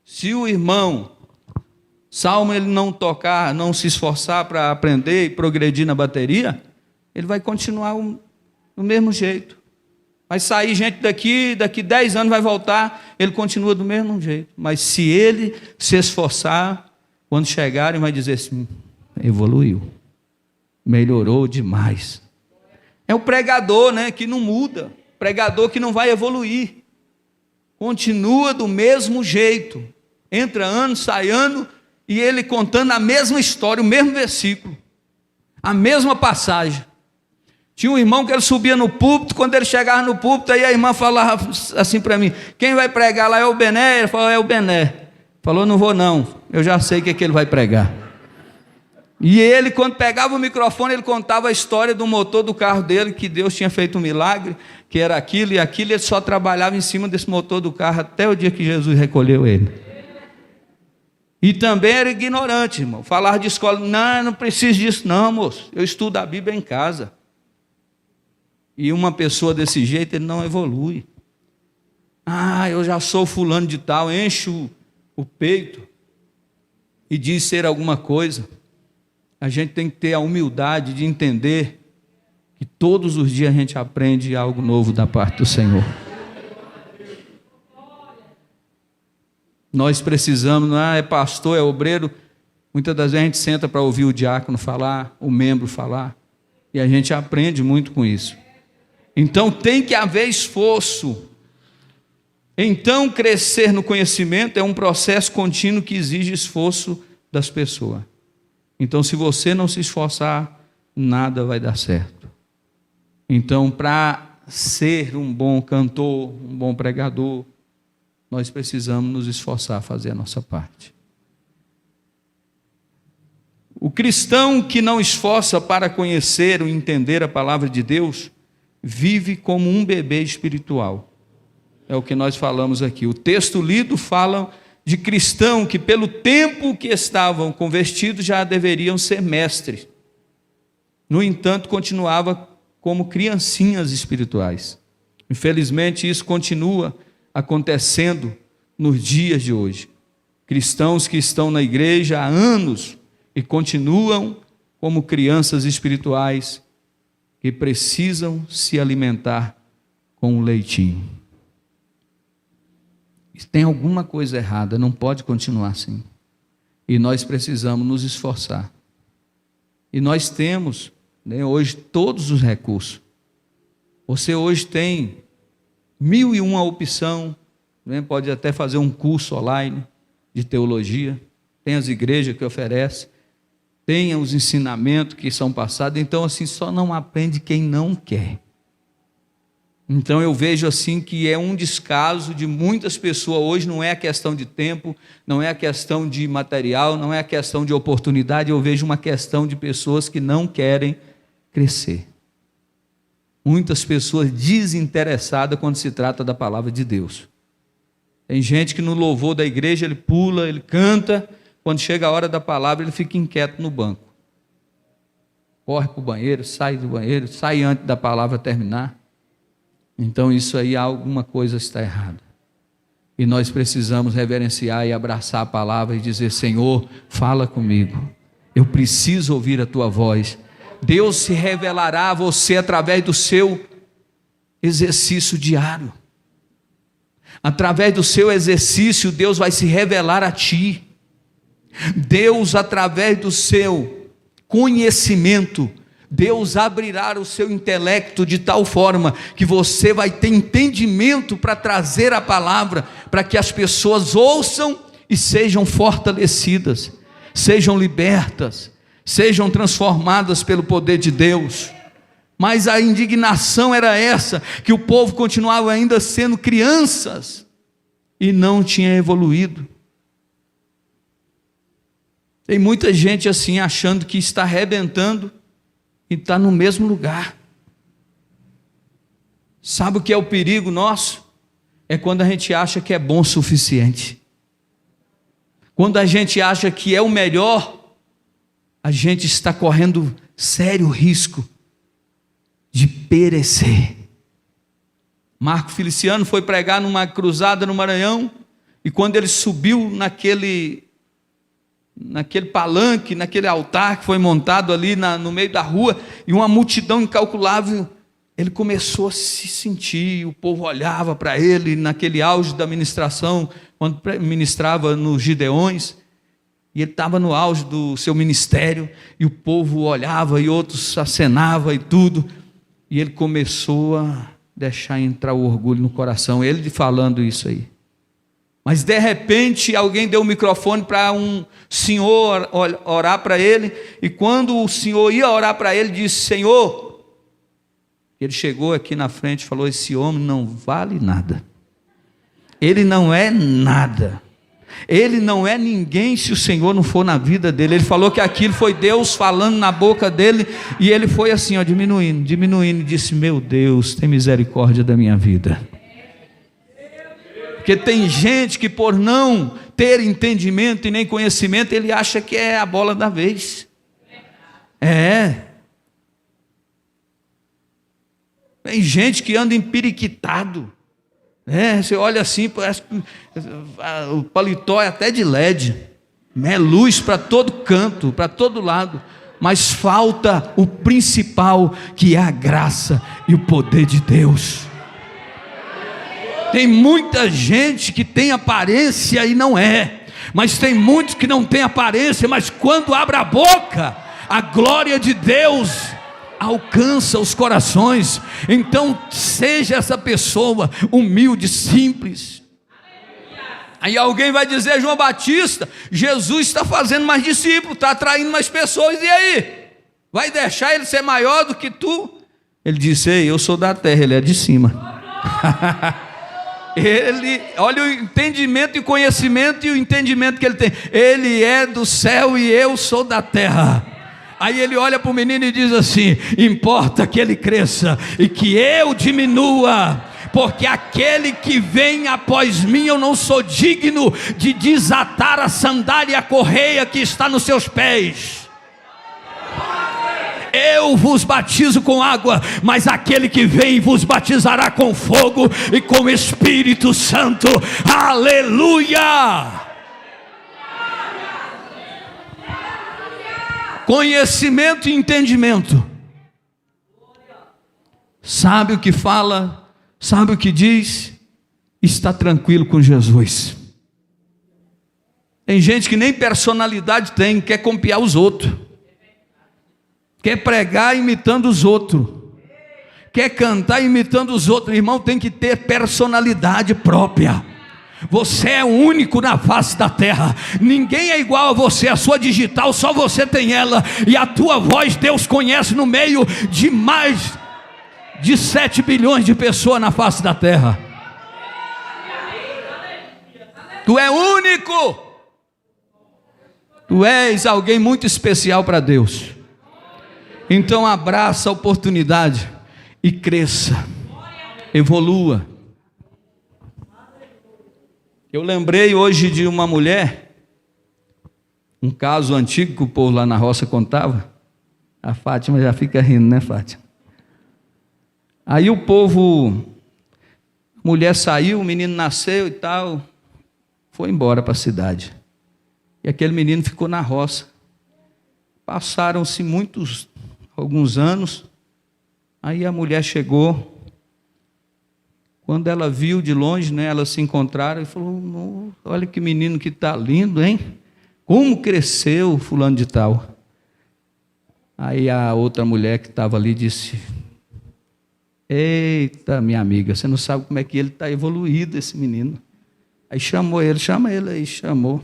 Se o irmão Salmo ele não tocar, não se esforçar para aprender e progredir na bateria, ele vai continuar do mesmo jeito. Vai sair gente daqui 10 anos vai voltar, ele continua do mesmo jeito. Mas se ele se esforçar, quando chegarem vai dizer assim, evoluiu, melhorou demais. É o pregador, que não muda, pregador que não vai evoluir, continua do mesmo jeito, entra ano, sai ano, e ele contando a mesma história, o mesmo versículo, a mesma passagem. Tinha um irmão que ele subia no púlpito, quando ele chegava no púlpito, aí a irmã falava assim para mim, quem vai pregar lá é o Bené? Ele falou, é o Bené. Falou, não vou não, eu já sei o que ele vai pregar. E ele, quando pegava o microfone, ele contava a história do motor do carro dele, que Deus tinha feito um milagre, que era aquilo e aquilo, e ele só trabalhava em cima desse motor do carro, até o dia que Jesus recolheu ele. E também era ignorante, irmão, falar de escola, não preciso disso não, moço, eu estudo a Bíblia em casa. E uma pessoa desse jeito, ele não evolui. Eu já sou fulano de tal, enche o peito e diz ser alguma coisa. A gente tem que ter a humildade de entender que todos os dias a gente aprende algo novo da parte do Senhor. Nós precisamos, é pastor, é obreiro, muitas das vezes a gente senta para ouvir o diácono falar, o membro falar, e a gente aprende muito com isso. Então tem que haver esforço. Então crescer no conhecimento é um processo contínuo que exige esforço das pessoas. Então se você não se esforçar, nada vai dar certo. Então para ser um bom cantor, um bom pregador, nós precisamos nos esforçar a fazer a nossa parte. O cristão que não esforça para conhecer ou entender a palavra de Deus, vive como um bebê espiritual. É o que nós falamos aqui. O texto lido fala de cristão que pelo tempo que estavam convertidos já deveriam ser mestres. No entanto, continuava como criancinhas espirituais. Infelizmente, isso continua acontecendo nos dias de hoje. Cristãos que estão na igreja há anos e continuam como crianças espirituais que precisam se alimentar com um leitinho. Tem alguma coisa errada, não pode continuar assim. E nós precisamos nos esforçar. E nós temos, hoje, todos os recursos. Você hoje tem 1001 opção, pode até fazer um curso online de teologia, tem as igrejas que oferecem, tem os ensinamentos que são passados, então assim, só não aprende quem não quer. Então eu vejo assim que é um descaso de muitas pessoas hoje, não é a questão de tempo, não é a questão de material, não é a questão de oportunidade, eu vejo uma questão de pessoas que não querem crescer. Muitas pessoas desinteressadas quando se trata da palavra de Deus. Tem gente que no louvor da igreja ele pula, ele canta, quando chega a hora da palavra ele fica inquieto no banco. Corre para o banheiro, sai do banheiro, sai antes da palavra terminar. Então isso aí, alguma coisa está errada. E nós precisamos reverenciar e abraçar a palavra e dizer: Senhor, fala comigo. Eu preciso ouvir a tua voz. Deus se revelará a você através do seu exercício diário. Através do seu exercício, Deus vai se revelar a ti. Deus, através do seu conhecimento, Deus abrirá o seu intelecto de tal forma que você vai ter entendimento para trazer a palavra, para que as pessoas ouçam e sejam fortalecidas, sejam libertas, sejam transformadas pelo poder de Deus. Mas a indignação era essa, que o povo continuava ainda sendo crianças e não tinha evoluído. Tem muita gente assim achando que está arrebentando e está no mesmo lugar. Sabe o que é o perigo nosso? É quando a gente acha que é bom o suficiente. Quando a gente acha que é o melhor, a gente está correndo sério risco de perecer. Marco Feliciano foi pregar numa cruzada no Maranhão, e quando ele subiu naquele palanque, naquele altar que foi montado ali no meio da rua, e uma multidão incalculável, ele começou a se sentir, o povo olhava para ele, naquele auge da ministração, quando ministrava nos Gideões, e ele estava no auge do seu ministério, e o povo olhava, e outros acenavam e tudo, e ele começou a deixar entrar o orgulho no coração, ele falando isso aí. Mas de repente alguém deu o microfone para um senhor orar para ele, e quando o senhor ia orar para ele, disse: Senhor, ele chegou aqui na frente e falou: esse homem não vale nada, ele não é nada, ele não é ninguém se o Senhor não for na vida dele. Ele falou que aquilo foi Deus falando na boca dele, e ele foi assim, diminuindo, e disse: meu Deus, tem misericórdia da minha vida. Porque tem gente que por não ter entendimento e nem conhecimento, ele acha que é a bola da vez. Tem gente que anda empiriquitado. Você olha assim, parece que o paletó é até de LED. Luz para todo canto, para todo lado. Mas falta o principal, que é a graça e o poder de Deus. Tem muita gente que tem aparência e não é, mas tem muitos que não têm aparência, mas quando abre a boca, a glória de Deus alcança os corações. Então seja essa pessoa humilde, simples. Aí alguém vai dizer: João Batista, Jesus está fazendo mais discípulos, está atraindo mais pessoas, e aí? Vai deixar ele ser maior do que tu? Ele disse: ei, eu sou da terra, ele é de cima. Ele, olha o entendimento e conhecimento e o entendimento que ele tem. Ele é do céu e eu sou da terra. Aí ele olha para o menino e diz assim: importa que ele cresça e que eu diminua, porque aquele que vem após mim, eu não sou digno de desatar a sandália e a correia que está nos seus pés. Eu vos batizo com água, mas aquele que vem vos batizará com fogo e com Espírito Santo. Aleluia! Conhecimento e entendimento. Sabe o que fala, sabe o que diz, está tranquilo com Jesus. Tem gente que nem personalidade tem, quer copiar os outros, quer pregar imitando os outros, quer cantar imitando os outros. Irmão, tem que ter personalidade própria. Você é único na face da terra, ninguém é igual a você. A sua digital, só você tem ela, e a tua voz Deus conhece no meio de mais de 7 bilhões de pessoas na face da terra. Tu é único, tu és alguém muito especial para Deus. Então abraça a oportunidade e cresça, evolua. Eu lembrei hoje de uma mulher, um caso antigo que o povo lá na roça contava. A Fátima já fica rindo, né, Fátima? Aí o povo, a mulher saiu, o menino nasceu e tal, foi embora para a cidade. E aquele menino ficou na roça. Passaram-se alguns anos, aí a mulher chegou. Quando ela viu de longe, né, elas se encontraram e falou: olha que menino que está lindo, hein? Como cresceu fulano de tal. Aí a outra mulher que estava ali disse: eita, minha amiga, você não sabe como é que ele está evoluído, esse menino. Aí chamou ele, chama ele aí, chamou.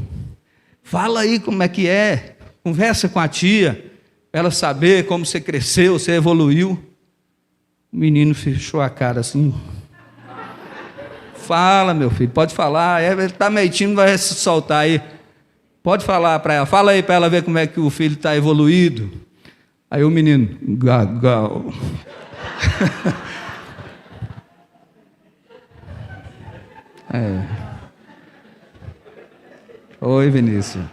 Fala aí como é que é, conversa com a tia, para ela saber como você cresceu, você evoluiu. O menino fechou a cara assim. Fala, meu filho, pode falar. Ele está meio tímido, vai se soltar aí. Pode falar para ela, fala aí para ela ver como é que o filho está evoluído. Aí o menino, gagal. Oi, Vinícius.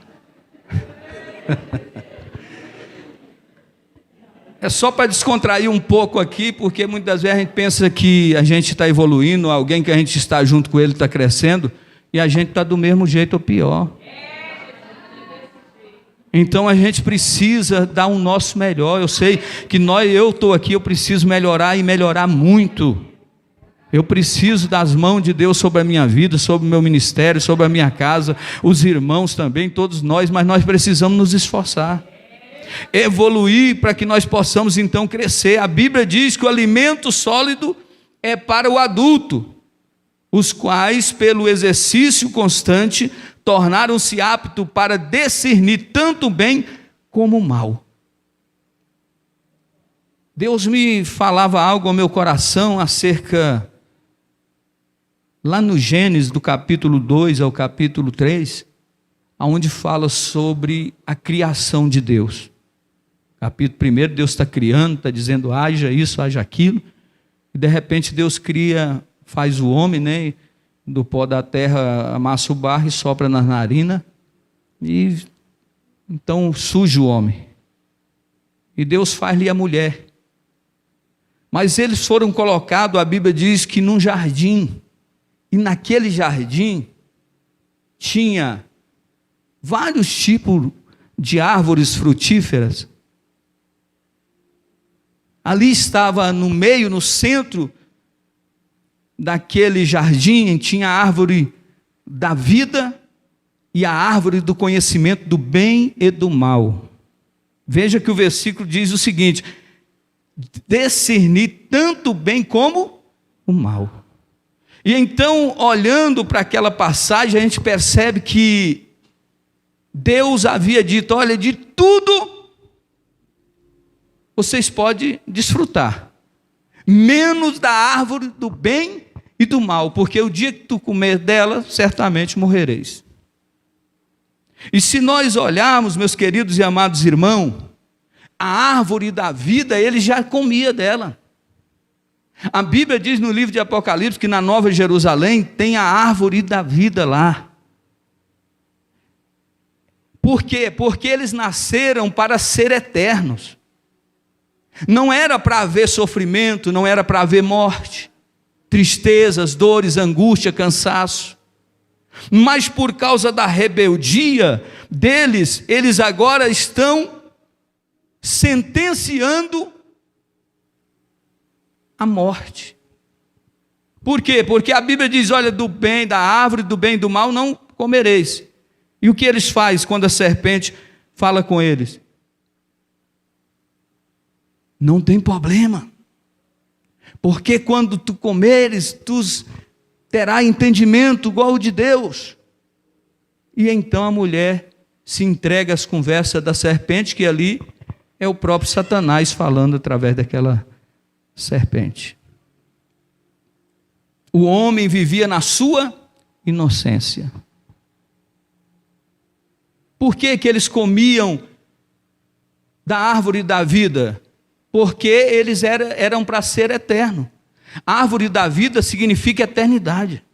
É só para descontrair um pouco aqui, porque muitas vezes a gente pensa que a gente está evoluindo, alguém que a gente está junto com ele está crescendo, e a gente está do mesmo jeito ou pior. Então a gente precisa dar o nosso melhor. Eu sei que eu estou aqui, eu preciso melhorar e melhorar muito. Eu preciso das mãos de Deus sobre a minha vida, sobre o meu ministério, sobre a minha casa, os irmãos também, todos nós, mas nós precisamos nos esforçar, evoluir para que nós possamos então crescer. A Bíblia diz que o alimento sólido é para o adulto, os quais pelo exercício constante tornaram-se aptos para discernir tanto o bem como o mal. Deus me falava algo ao meu coração acerca, lá no Gênesis do capítulo 2 ao capítulo 3, onde fala sobre a criação de Deus. Capítulo 1, Deus está criando, está dizendo haja isso, haja aquilo, e de repente Deus cria, faz o homem, né? Do pó da terra amassa o barro e sopra na narina, e então surge o homem, e Deus faz-lhe a mulher. Mas eles foram colocados, a Bíblia diz que num jardim, e naquele jardim tinha vários tipos de árvores frutíferas. Ali estava no meio, no centro daquele jardim, tinha a árvore da vida e a árvore do conhecimento do bem e do mal. Veja que o versículo diz o seguinte: discernir tanto o bem como o mal. E então, olhando para aquela passagem, a gente percebe que Deus havia dito: olha, de tudo vocês podem desfrutar, menos da árvore do bem e do mal, porque o dia que tu comer dela, certamente morrereis. E se nós olharmos, meus queridos e amados irmãos, a árvore da vida, ele já comia dela. A Bíblia diz no livro de Apocalipse que na Nova Jerusalém tem a árvore da vida lá. Por quê? Porque eles nasceram para ser eternos. Não era para haver sofrimento, não era para haver morte, tristezas, dores, angústia, cansaço. Mas por causa da rebeldia deles, eles agora estão sentenciando a morte. Por quê? Porque a Bíblia diz, olha, do bem, da árvore, do bem e do mal não comereis. E o que eles fazem quando a serpente fala com eles? Não tem problema, porque quando tu comeres, tu terá entendimento igual o de Deus. E então a mulher se entrega às conversas da serpente, que ali é o próprio Satanás falando através daquela serpente. O homem vivia na sua inocência. Por que que eles comiam da árvore da vida? Porque eles eram para ser eterno. A árvore da vida significa eternidade.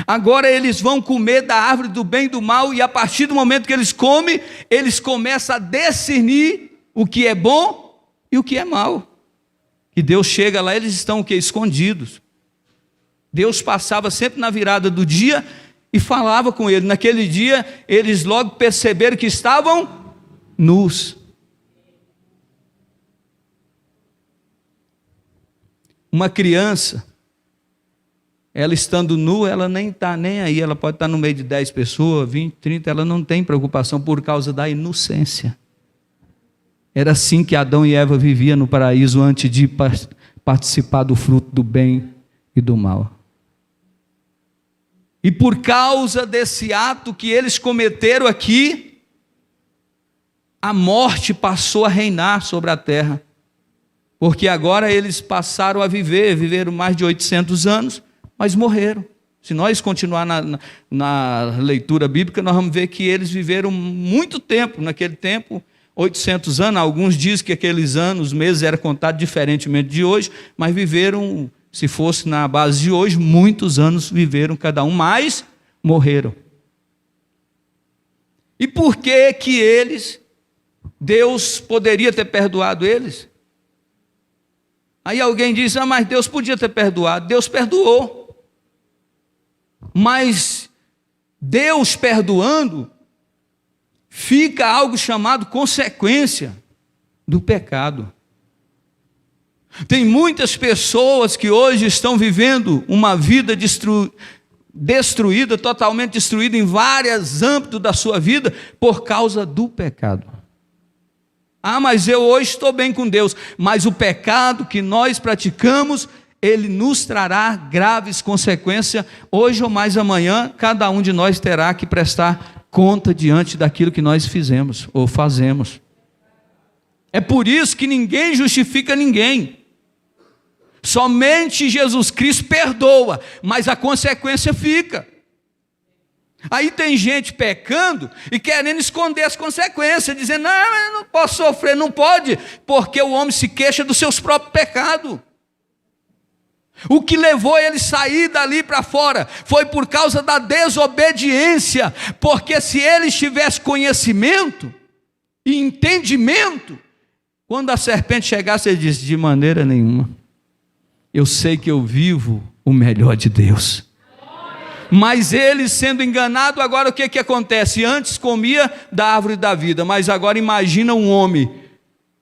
Agora eles vão comer da árvore do bem e do mal, e a partir do momento que eles comem, eles começam a discernir o que é bom e o que é mal. E Deus chega lá, eles estão o quê? Escondidos. Deus passava sempre na virada do dia e falava com eles. Naquele dia, eles logo perceberam que estavam nus. Uma criança, ela estando nua, ela nem está nem aí, ela pode estar no meio de 10 pessoas, 20, 30, ela não tem preocupação por causa da inocência. Era assim que Adão e Eva viviam no paraíso antes de participar do fruto do bem e do mal. E por causa desse ato que eles cometeram aqui, a morte passou a reinar sobre a terra. Porque agora eles passaram a viveram mais de 800 anos, mas morreram. Se nós continuar na leitura bíblica, nós vamos ver que eles viveram muito tempo. Naquele tempo, 800 anos, alguns dizem que aqueles anos, os meses eram contados diferentemente de hoje, mas viveram, se fosse na base de hoje, muitos anos viveram cada um, mas morreram. E por que que eles, Deus poderia ter perdoado eles? Aí alguém diz, mas Deus podia ter perdoado. Deus perdoou. Mas Deus perdoando, fica algo chamado consequência do pecado. Tem muitas pessoas que hoje estão vivendo uma vida destruída, totalmente destruída em vários âmbitos da sua vida, por causa do pecado. Mas eu hoje estou bem com Deus, mas o pecado que nós praticamos, ele nos trará graves consequências, hoje ou mais amanhã, cada um de nós terá que prestar conta diante daquilo que nós fizemos ou fazemos. É por isso que ninguém justifica ninguém, somente Jesus Cristo perdoa, mas a consequência fica. Aí tem gente pecando e querendo esconder as consequências, dizendo, não, eu não posso sofrer, não pode, porque o homem se queixa dos seus próprios pecados. O que levou ele a sair dali para fora foi por causa da desobediência, porque se ele tivesse conhecimento e entendimento, quando a serpente chegasse, ele disse, de maneira nenhuma, eu sei que eu vivo o melhor de Deus. Mas ele sendo enganado, agora o que acontece? Antes comia da árvore da vida, mas agora imagina um homem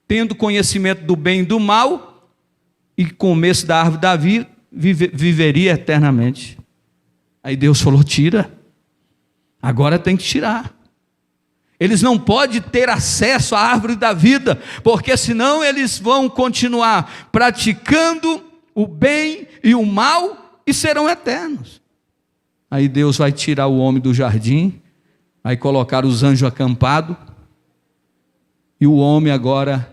tendo conhecimento do bem e do mal, e comesse da árvore da vida, viveria eternamente. Aí Deus falou, tira, agora tem que tirar. Eles não podem ter acesso à árvore da vida, porque senão eles vão continuar praticando o bem e o mal, e serão eternos. Aí Deus vai tirar o homem do jardim, vai colocar os anjos acampados, e o homem agora,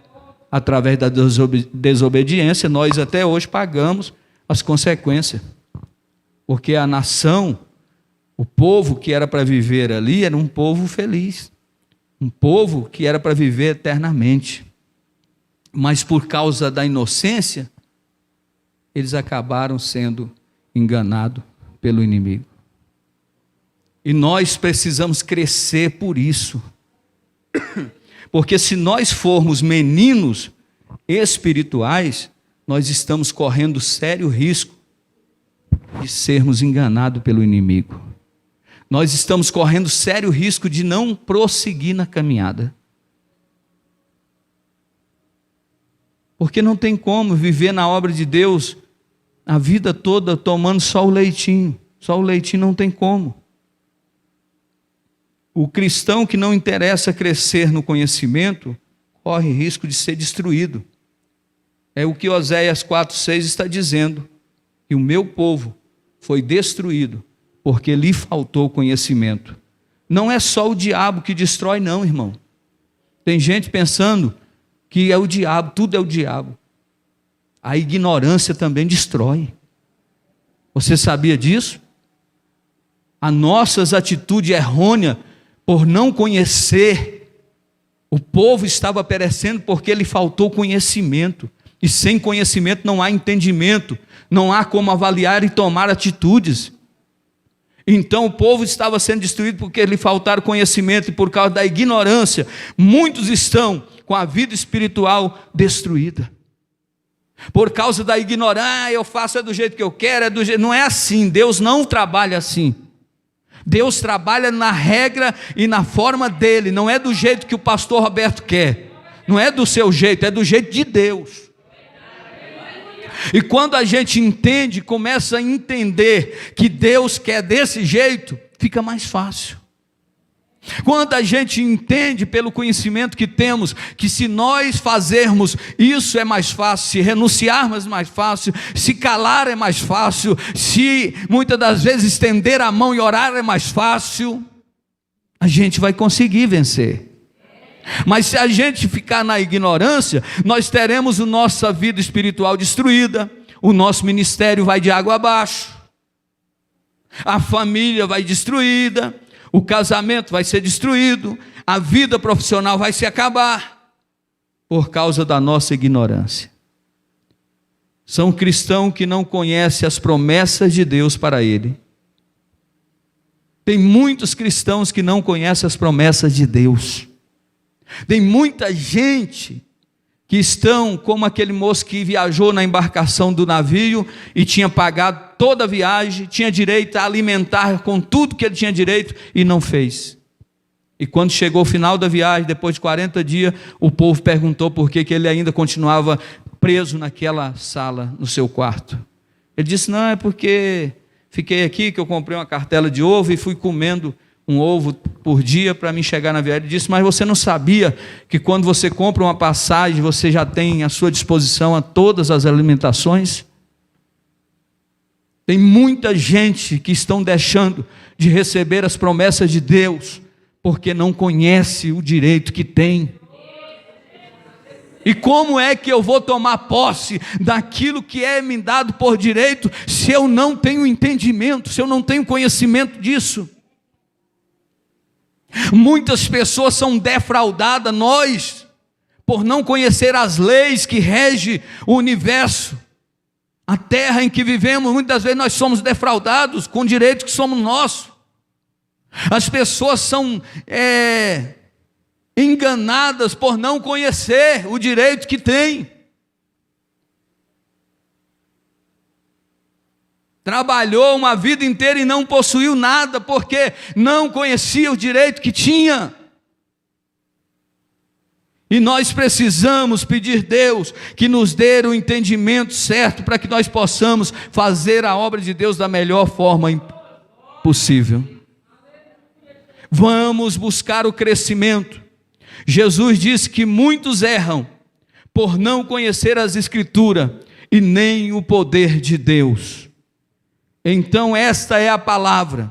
através da desobediência, nós até hoje pagamos as consequências. Porque a nação, o povo que era para viver ali, era um povo feliz. Um povo que era para viver eternamente. Mas por causa da inocência, eles acabaram sendo enganados pelo inimigo. E nós precisamos crescer por isso. Porque se nós formos meninos espirituais, nós estamos correndo sério risco de sermos enganados pelo inimigo. Nós estamos correndo sério risco de não prosseguir na caminhada. Porque não tem como viver na obra de Deus a vida toda tomando só o leitinho. Só o leitinho não tem como. O cristão que não interessa crescer no conhecimento, corre risco de ser destruído. É o que Oséias 4,6 está dizendo, que o meu povo foi destruído, porque lhe faltou conhecimento. Não é só o diabo que destrói não, irmão. Tem gente pensando que é o diabo, tudo é o diabo. A ignorância também destrói. Você sabia disso? As nossas atitudes errôneas, por não conhecer, o povo estava perecendo porque lhe faltou conhecimento. E sem conhecimento não há entendimento, não há como avaliar e tomar atitudes. Então o povo estava sendo destruído porque lhe faltaram conhecimento, e por causa da ignorância, muitos estão com a vida espiritual destruída. Por causa da ignorância, eu faço do jeito que eu quero, não é assim, Deus não trabalha assim. Deus trabalha na regra e na forma dele, não é do jeito que o pastor Roberto quer, não é do seu jeito, é do jeito de Deus. E quando a gente entende, começa a entender que Deus quer desse jeito, fica mais fácil. Quando a gente entende pelo conhecimento que temos, que se nós fazermos isso é mais fácil, se renunciarmos é mais fácil, se calar é mais fácil, se muitas das vezes estender a mão e orar é mais fácil, a gente vai conseguir vencer. Mas se a gente ficar na ignorância, nós teremos a nossa vida espiritual destruída, o nosso ministério vai de água abaixo, a família vai destruída, o casamento vai ser destruído, a vida profissional vai se acabar, por causa da nossa ignorância. São cristãos que não conhecem as promessas de Deus para ele. Tem muitos cristãos que não conhecem as promessas de Deus. Tem muita gente que estão como aquele moço que viajou na embarcação do navio e tinha pagado toda a viagem, tinha direito a alimentar com tudo que ele tinha direito e não fez. E quando chegou o final da viagem, depois de 40 dias, o povo perguntou por que ele ainda continuava preso naquela sala, no seu quarto. Ele disse, não, é porque fiquei aqui, que eu comprei uma cartela de ovo e fui comendo um ovo por dia para me chegar na viagem. Ele disse, mas você não sabia que quando você compra uma passagem, você já tem à sua disposição a todas as alimentações? Tem muita gente que estão deixando de receber as promessas de Deus, porque não conhece o direito que tem. E como é que eu vou tomar posse daquilo que é me dado por direito, se eu não tenho entendimento, se eu não tenho conhecimento disso? Muitas pessoas são defraudadas, nós, por não conhecer as leis que regem o universo, a terra em que vivemos. Muitas vezes nós somos defraudados com direitos que somos nossos. As pessoas são enganadas por não conhecer o direito que têm. Trabalhou uma vida inteira e não possuiu nada, porque não conhecia o direito que tinha. E nós precisamos pedir a Deus que nos dê o entendimento certo, para que nós possamos fazer a obra de Deus da melhor forma possível. Vamos buscar o crescimento. Jesus disse que muitos erram por não conhecer as Escrituras e nem o poder de Deus. Então esta é a palavra,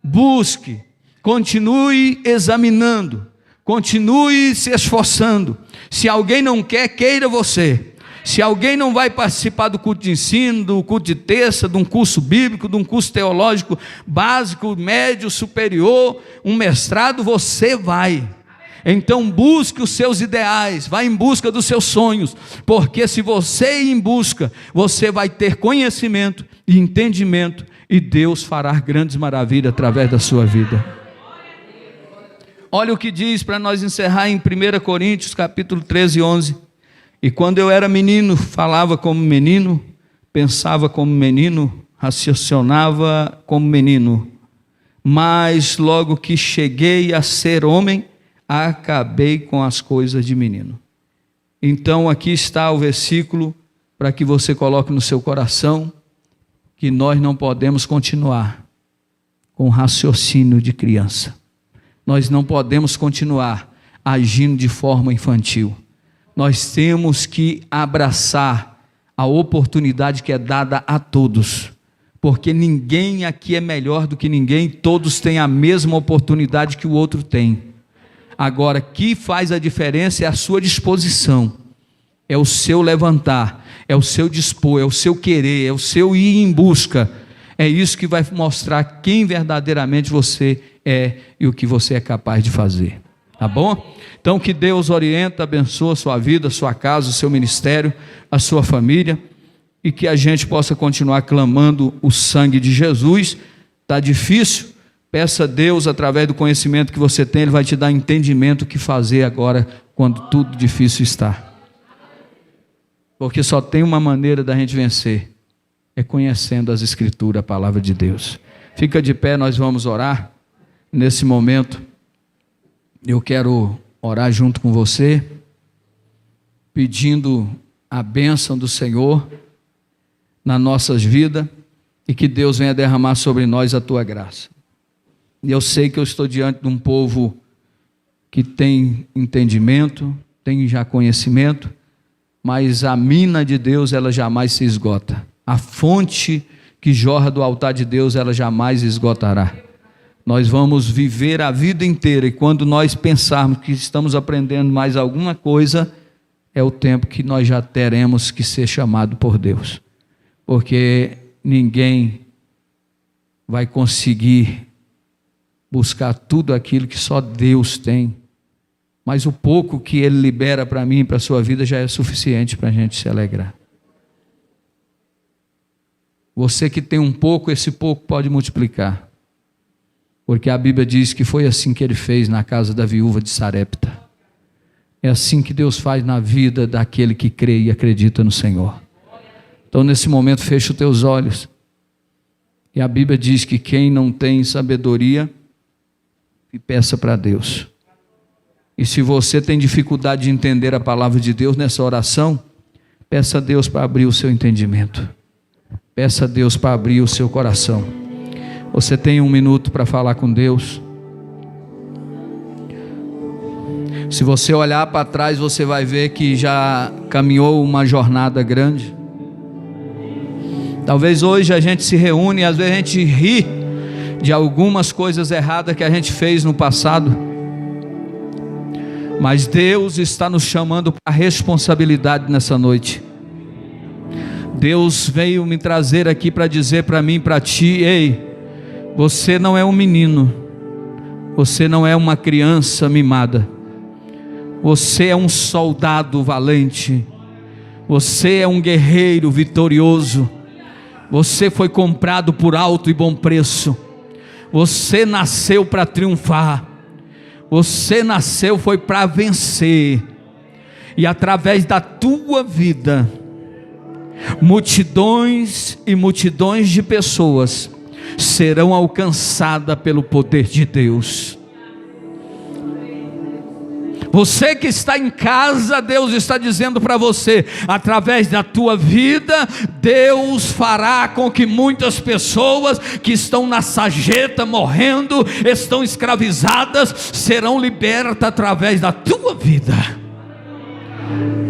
busque, continue examinando, continue se esforçando. Se alguém não quer, queira você. Se alguém não vai participar do culto de ensino, do culto de terça, de um curso bíblico, de um curso teológico básico, médio, superior, um mestrado, você vai. Então busque os seus ideais, vá em busca dos seus sonhos, porque se você ir em busca, você vai ter conhecimento e entendimento, e Deus fará grandes maravilhas através da sua vida. Olha o que diz, para nós encerrar, em 1 Coríntios capítulo 13, 11. E quando eu era menino, falava como menino, pensava como menino, raciocinava como menino, mas logo que cheguei a ser homem, acabei com as coisas de menino. Então aqui está o versículo para que você coloque no seu coração, que nós não podemos continuar com raciocínio de criança, nós não podemos continuar agindo de forma infantil. Nós temos que abraçar a oportunidade que é dada a todos, porque ninguém aqui é melhor do que ninguém, todos têm a mesma oportunidade que o outro tem. Agora, o que faz a diferença é a sua disposição, é o seu levantar, é o seu dispor, é o seu querer, é o seu ir em busca. É isso que vai mostrar quem verdadeiramente você é e o que você é capaz de fazer. Tá bom? Então que Deus orienta, abençoe a sua vida, a sua casa, o seu ministério, a sua família, e que a gente possa continuar clamando o sangue de Jesus. Está difícil? Peça a Deus, através do conhecimento que você tem, Ele vai te dar entendimento o que fazer agora, quando tudo difícil está. Porque só tem uma maneira da gente vencer, é conhecendo as Escrituras, a palavra de Deus. Fica de pé, nós vamos orar. Nesse momento, eu quero orar junto com você, pedindo a bênção do Senhor nas nossas vidas, e que Deus venha derramar sobre nós a tua graça. E eu sei que eu estou diante de um povo que tem entendimento, tem já conhecimento, mas a mina de Deus, ela jamais se esgota. A fonte que jorra do altar de Deus, ela jamais esgotará. Nós vamos viver a vida inteira, e quando nós pensarmos que estamos aprendendo mais alguma coisa, é o tempo que nós já teremos que ser chamado por Deus, porque ninguém vai conseguir buscar tudo aquilo que só Deus tem, mas o pouco que Ele libera para mim e para a sua vida já é suficiente para a gente se alegrar. Você que tem um pouco, esse pouco pode multiplicar, porque a Bíblia diz que foi assim que Ele fez na casa da viúva de Sarepta. É assim que Deus faz na vida daquele que crê e acredita no Senhor. Então nesse momento fecha os teus olhos, e a Bíblia diz que quem não tem sabedoria, peça para Deus. E se você tem dificuldade de entender a palavra de Deus nessa oração, peça a Deus para abrir o seu entendimento, peça a Deus para abrir o seu coração. Você tem 1 minuto para falar com Deus. Se você olhar para trás, você vai ver que já caminhou uma jornada grande. Talvez hoje a gente se reúne e às vezes a gente ri de algumas coisas erradas que a gente fez no passado, mas Deus está nos chamando para a responsabilidade nessa noite. Deus veio me trazer aqui para dizer para mim, para ti: ei, você não é um menino, você não é uma criança mimada, você é um soldado valente, você é um guerreiro vitorioso, você foi comprado por alto e bom preço, você nasceu para triunfar, você nasceu foi para vencer, e através da tua vida, multidões e multidões de pessoas serão alcançadas pelo poder de Deus. Você que está em casa, Deus está dizendo para você: através da tua vida, Deus fará com que muitas pessoas que estão na sarjeta morrendo, estão escravizadas, serão libertas através da tua vida.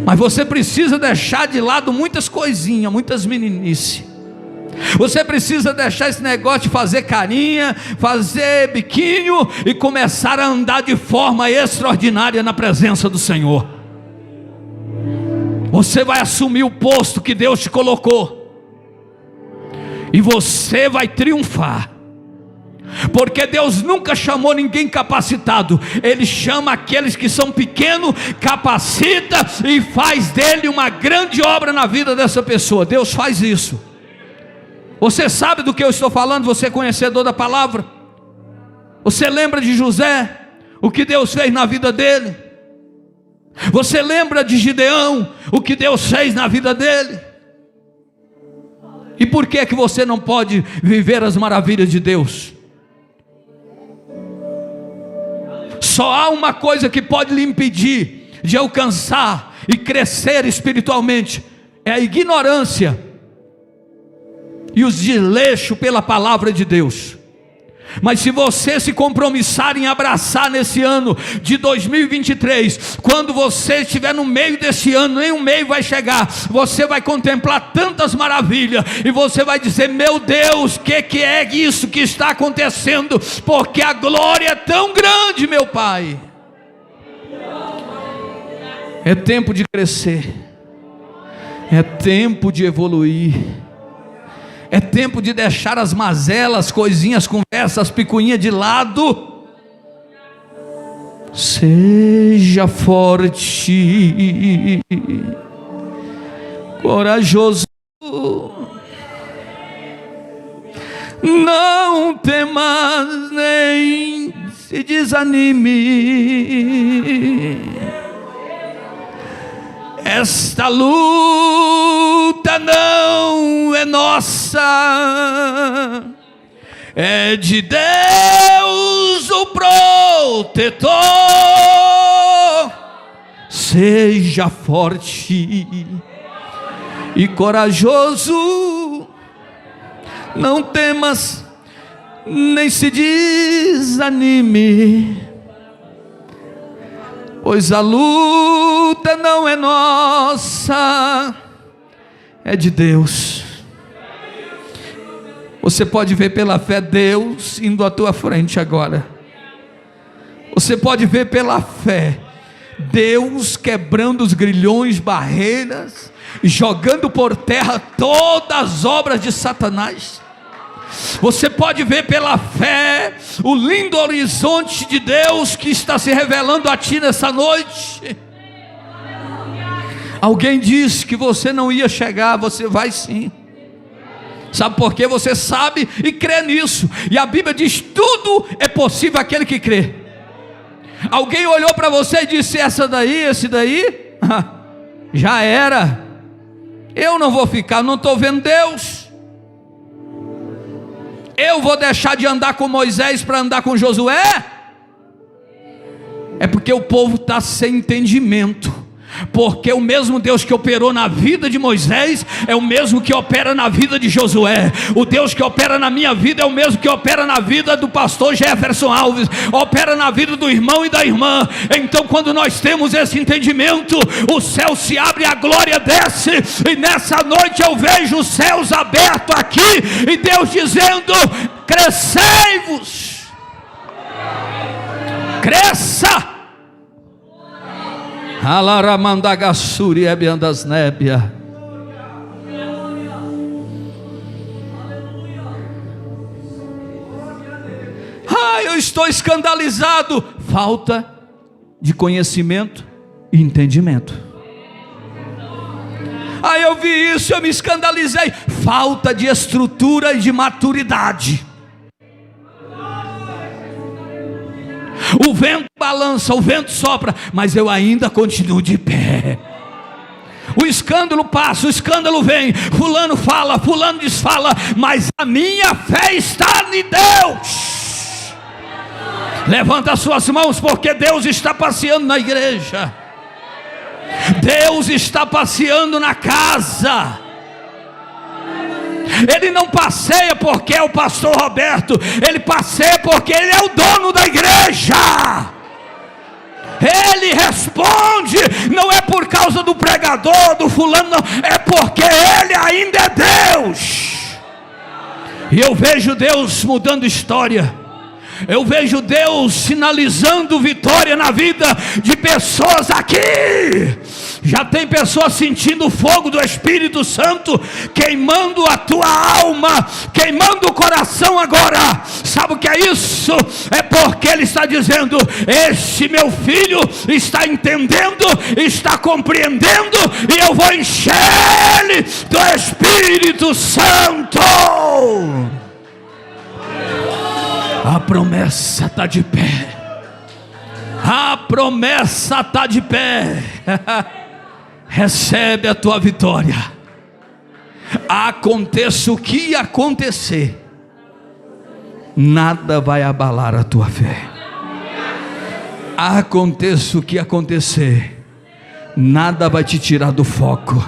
Mas você precisa deixar de lado muitas coisinhas, muitas meninices. Você precisa deixar esse negócio de fazer carinha, fazer biquinho e começar a andar de forma extraordinária na presença do Senhor. Você vai assumir o posto que Deus te colocou, e você vai triunfar. Porque Deus nunca chamou ninguém capacitado. Ele chama aqueles que são pequenos, capacita e faz dele uma grande obra na vida dessa pessoa. Deus faz isso. Você sabe do que eu estou falando? Você é conhecedor da palavra? Você lembra de José? O que Deus fez na vida dele? Você lembra de Gideão? O que Deus fez na vida dele? E por que você não pode viver as maravilhas de Deus? Só há uma coisa que pode lhe impedir de alcançar e crescer espiritualmente: é a ignorância e os desleixos pela palavra de Deus. Mas se você se compromissar em abraçar nesse ano de 2023, quando você estiver no meio desse ano, nem um meio vai chegar, você vai contemplar tantas maravilhas, e você vai dizer: meu Deus, que é isso que está acontecendo? Porque a glória é tão grande, meu Pai. É tempo de crescer, é tempo de evoluir, é tempo de deixar as mazelas, coisinhas, conversas, picuinhas de lado. Seja forte, corajoso, não temas nem se desanime. Esta luta não é nossa, é de Deus o protetor. Seja forte e corajoso, não temas nem se desanime, pois a luta não é nossa, é de Deus. Você pode ver pela fé Deus indo à tua frente agora. Você pode ver pela fé Deus quebrando os grilhões, barreiras, jogando por terra todas as obras de Satanás. Você pode ver pela fé o lindo horizonte de Deus que está se revelando a ti nessa noite. Alguém disse que você não ia chegar, você vai sim. Sabe por quê? Você sabe e crê nisso. E a Bíblia diz: tudo é possível àquele que crê. Alguém olhou para você e disse: esse daí, já era. Eu não vou ficar, não estou vendo Deus. Eu vou deixar de andar com Moisés para andar com Josué? É porque o povo está sem entendimento. Porque o mesmo Deus que operou na vida de Moisés é o mesmo que opera na vida de Josué. O Deus que opera na minha vida é o mesmo que opera na vida do pastor Jefferson Alves, opera na vida do irmão e da irmã. Então, quando nós temos esse entendimento, o céu se abre, a glória desce, e nessa noite eu vejo os céus abertos aqui, e Deus dizendo: crescei-vos, cresça. Alaramandagassuri ebiandas nébia. Eu estou escandalizado. Falta de conhecimento e entendimento. Eu vi isso, eu me escandalizei. Falta de estrutura e de maturidade. O vento balança, o vento sopra, mas eu ainda continuo de pé. O escândalo passa, o escândalo vem, fulano fala, fulano desfala, mas a minha fé está em Deus. Levanta as suas mãos, porque Deus está passeando na igreja. Deus está passeando na casa. Ele não passeia porque é o pastor Roberto, ele passeia porque ele é o dono da igreja. Ele responde, não é por causa do pregador, do fulano, não, é porque ele ainda é Deus. E eu vejo Deus mudando história. Eu vejo Deus sinalizando vitória na vida de pessoas aqui. Já tem pessoas sentindo o fogo do Espírito Santo queimando a tua alma, queimando o coração agora. Sabe o que é isso? É porque Ele está dizendo: este meu filho está entendendo, está compreendendo, e eu vou encher ele do Espírito Santo. A promessa está de pé. A promessa está de pé. Recebe a tua vitória. Aconteça o que acontecer, nada vai abalar a tua fé. Aconteça o que acontecer, nada vai te tirar do foco,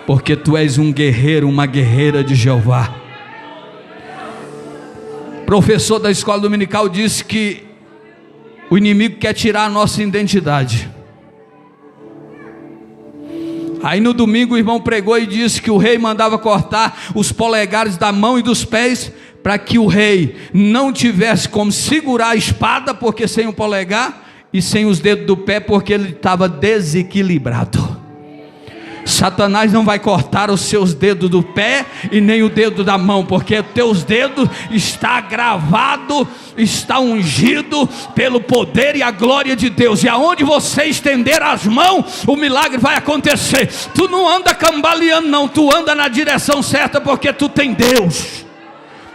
porque tu és um guerreiro, uma guerreira de Jeová. Professor da escola dominical disse que o inimigo quer tirar a nossa identidade. Aí no domingo o irmão pregou e disse que o rei mandava cortar os polegares da mão e dos pés, para que o rei não tivesse como segurar a espada, porque sem o polegar, e sem os dedos do pé, porque ele estava desequilibrado. Satanás não vai cortar os seus dedos do pé e nem o dedo da mão, porque teus dedos está gravado, está ungido pelo poder e a glória de Deus, e aonde você estender as mãos, o milagre vai acontecer. Tu não anda cambaleando não, tu anda na direção certa, porque tu tem Deus.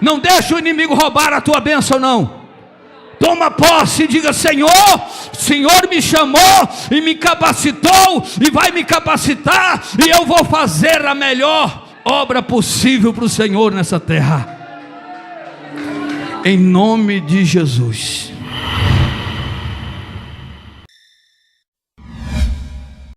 Não deixa o inimigo roubar a tua bênção não. Toma posse e diga: Senhor, o Senhor me chamou e me capacitou e vai me capacitar, e eu vou fazer a melhor obra possível para o Senhor nessa terra, em nome de Jesus.